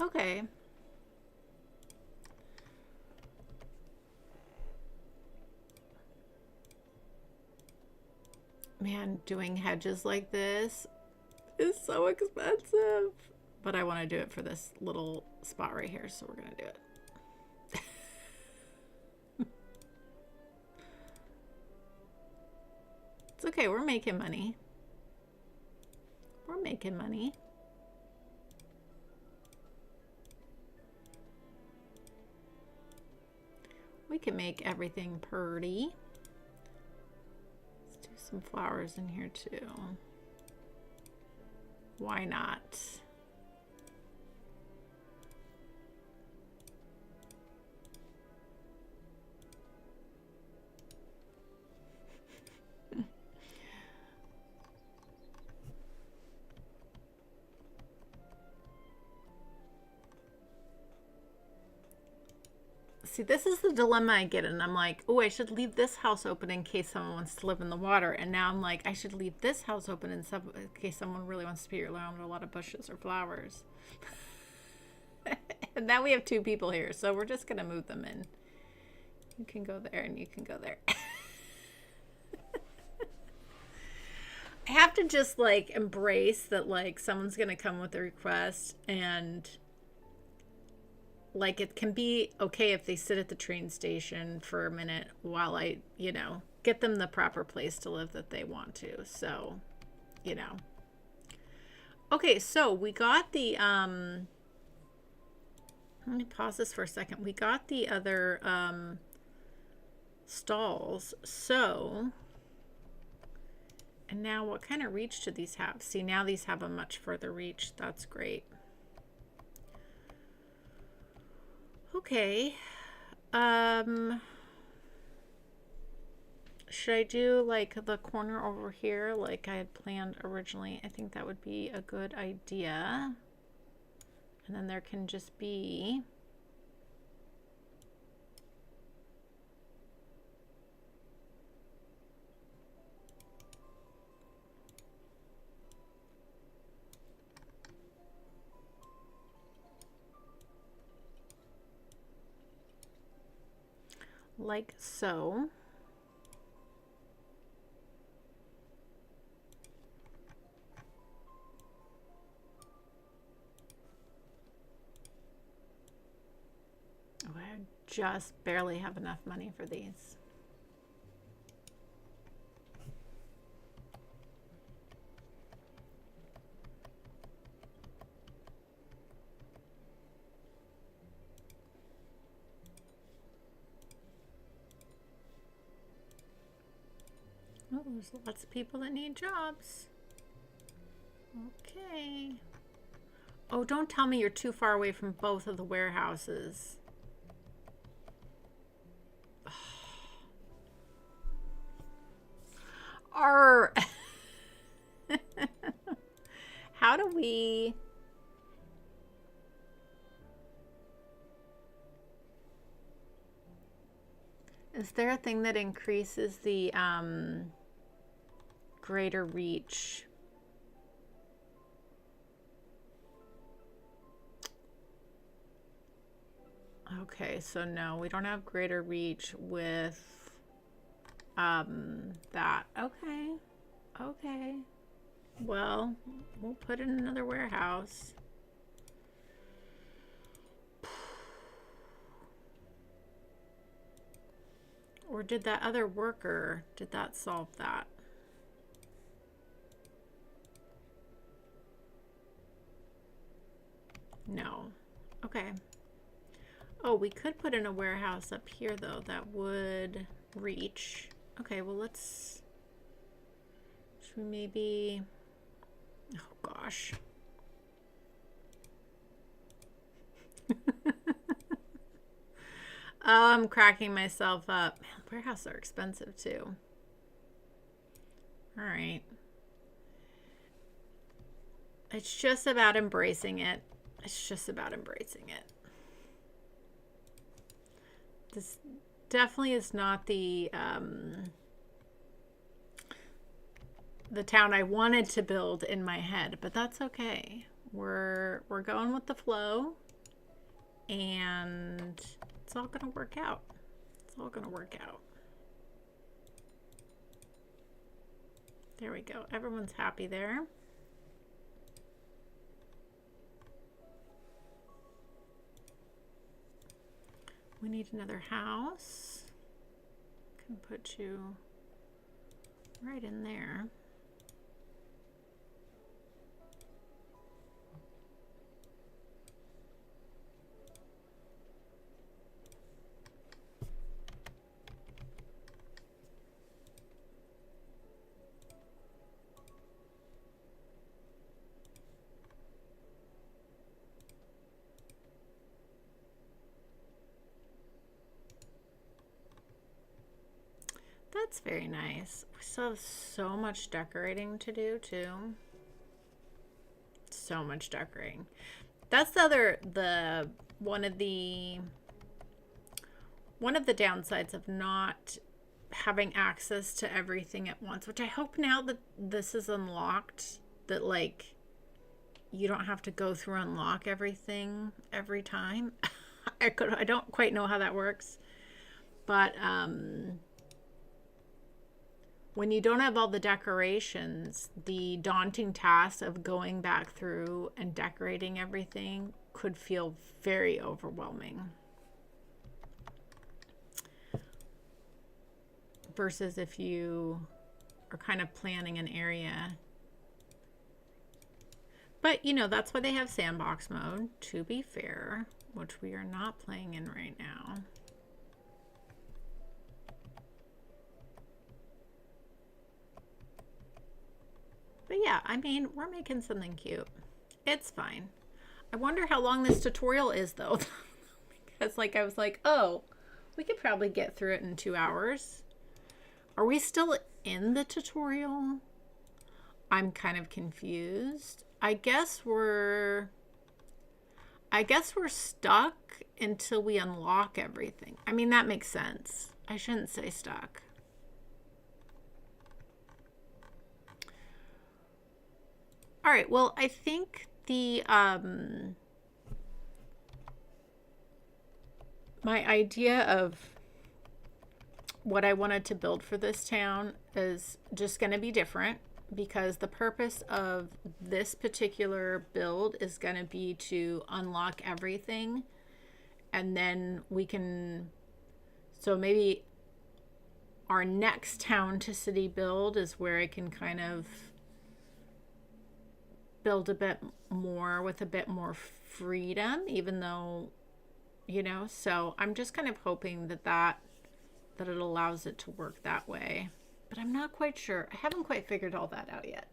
Okay. Man, doing hedges like this is so expensive. But I want to do it for this little spot right here, so we're going to do it. It's okay, we're making money. We're making money. We can make everything pretty. Let's do some flowers in here too. Why not? See, this is the dilemma I get in. I'm like, oh, I should leave this house open in case someone wants to live in the water. And now I'm like, I should leave this house open in case someone really wants to be around a lot of bushes or flowers. And now we have 2 people here, so we're just going to move them in. You can go there and you can go there. I have to just like embrace that like someone's going to come with a request, and like it can be okay if they sit at the train station for a minute while I, you know, get them the proper place to live that they want to. So, you know. Okay, so we got the let me pause this for a second. We got the other stalls. So, and now what kind of reach do these have? See, now these have a much further reach. That's great. Okay. Should I do like the corner over here like I had planned originally? I think that would be a good idea. And then there can just be like so. Oh, I just barely have enough money for these. Oh, there's lots of people that need jobs. Okay. Oh, don't tell me you're too far away from both of the warehouses. Arr. How do we... Is there a thing that increases the greater reach? Okay, so no, we don't have greater reach with that. Okay. Okay. Well, we'll put in another warehouse. Or did that other worker, did that solve that? No. Okay. Oh, we could put in a warehouse up here, though. That would reach. Okay, well, let's... Should we maybe... Oh, gosh. Oh, I'm cracking myself up. Man, warehouses are expensive, too. All right. It's just about embracing it. It's just about embracing it. This definitely is not the town I wanted to build in my head, but that's okay. We're going with the flow, and it's all gonna work out. It's all gonna work out. There we go. Everyone's happy there. We need another house. Can put you right in there. That's very nice. We still have so much decorating to do too. So much decorating. That's one of the downsides of not having access to everything at once, which I hope now that this is unlocked, that like you don't have to go through unlock everything every time. I don't quite know how that works, but when you don't have all the decorations, the daunting task of going back through and decorating everything could feel very overwhelming. Versus if you are kind of planning an area. But, you know, that's why they have sandbox mode, to be fair, which we are not playing in right now. But yeah, I mean, we're making something cute. It's fine. I wonder how long this tutorial is, though. Because, like, I was like, oh, we could probably get through it in 2 hours. Are we still in the tutorial? I'm kind of confused. I guess we're stuck until we unlock everything. I mean, that makes sense. I shouldn't say stuck. All right, well, I think the my idea of what I wanted to build for this town is just going to be different, because the purpose of this particular build is going to be to unlock everything, and then we can, so maybe our next town to city build is where I can kind of build a bit more with a bit more freedom, even though, you know, so I'm just kind of hoping that it allows it to work that way. But I'm not quite sure. I haven't quite figured all that out yet.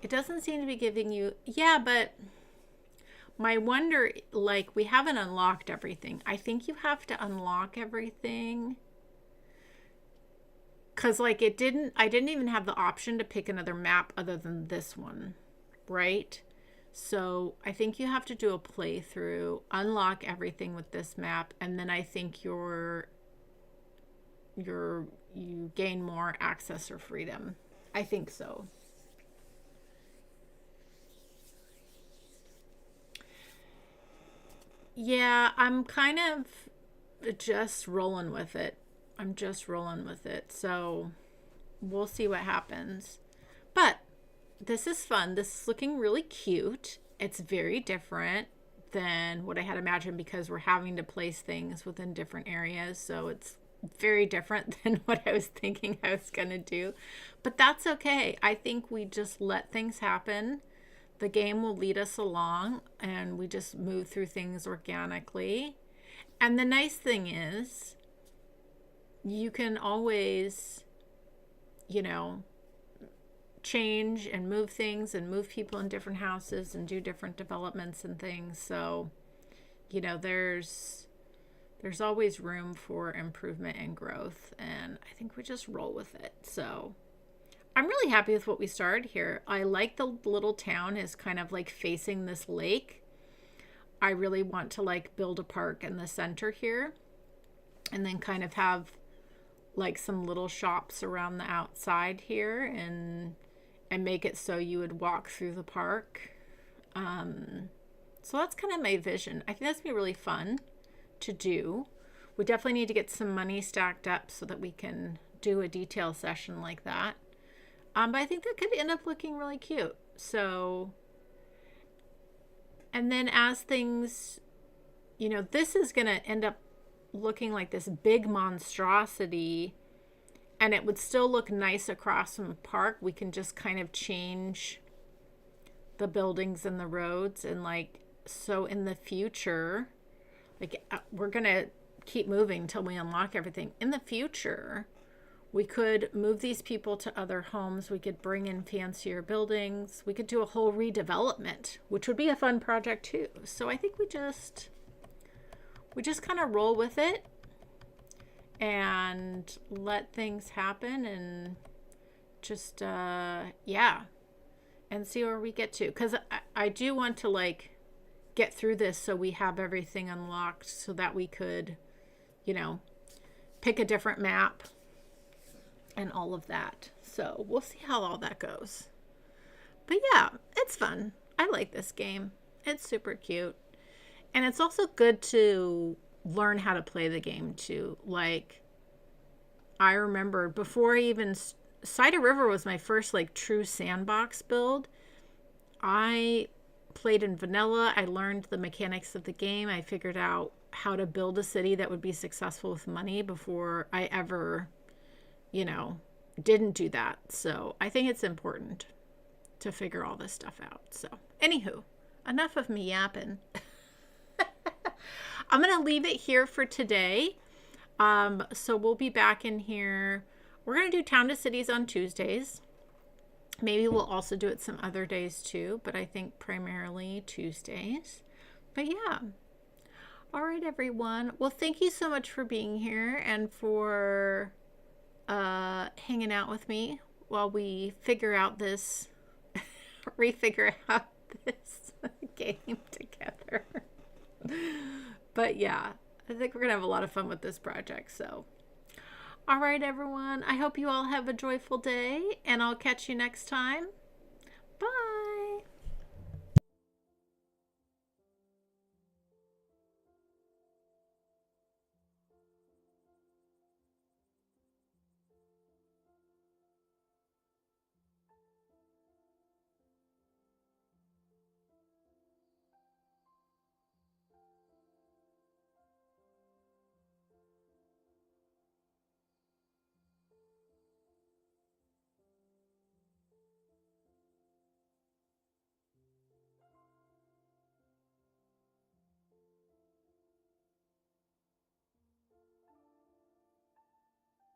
It doesn't seem to be giving you, yeah, but my wonder, like, we haven't unlocked everything. I think you have to unlock everything. Because, like, I didn't even have the option to pick another map other than this one, right? So I think you have to do a playthrough, unlock everything with this map, and then I think you gain more access or freedom. I think so. Yeah, I'm kind of just rolling with it. I'm just rolling with it. So we'll see what happens. But this is fun. This is looking really cute. It's very different than what I had imagined because we're having to place things within different areas. So it's very different than what I was thinking I was going to do. But that's okay. I think we just let things happen. The game will lead us along and we just move through things organically. And the nice thing is you can always, you know, change and move things and move people in different houses and do different developments and things. So, you know, there's always room for improvement and growth, and I think we just roll with it. So I'm really happy with what we started here. I like the little town is kind of like facing this lake. I really want to like build a park in the center here and then kind of have like some little shops around the outside here and make it so you would walk through the park. So that's kind of my vision. I think that's gonna be really fun to do. We definitely need to get some money stacked up so that we can do a detail session like that. But I think that could end up looking really cute. So, and then as things, you know, this is going to end up looking like this big monstrosity, and it would still look nice across from the park. We can just kind of change the buildings and the roads. And like, so in the future, like we're going to keep moving until we unlock everything. In the future, we could move these people to other homes. We could bring in fancier buildings. We could do a whole redevelopment, which would be a fun project too. So I think we just kind of roll with it and let things happen and just, yeah, and see where we get to. Because I do want to like get through this so we have everything unlocked so that we could, you know, pick a different map and all of that. So we'll see how all that goes. But yeah, it's fun. I like this game. It's super cute. And it's also good to learn how to play the game too. Like, I remember before Cider River was my first like true sandbox build. I played in vanilla. I learned the mechanics of the game. I figured out how to build a city that would be successful with money before I ever, you know, didn't do that. So I think it's important to figure all this stuff out. So anywho, enough of me yapping. I'm going to leave it here for today. So we'll be back in here. We're going to do Town to Cities on Tuesdays. Maybe we'll also do it some other days too, but I think primarily Tuesdays. But yeah. All right, everyone. Well, thank you so much for being here and for hanging out with me while we figure out this, refigure out this game together. But yeah, I think we're going to have a lot of fun with this project. So, all right, everyone. I hope you all have a joyful day, and I'll catch you next time.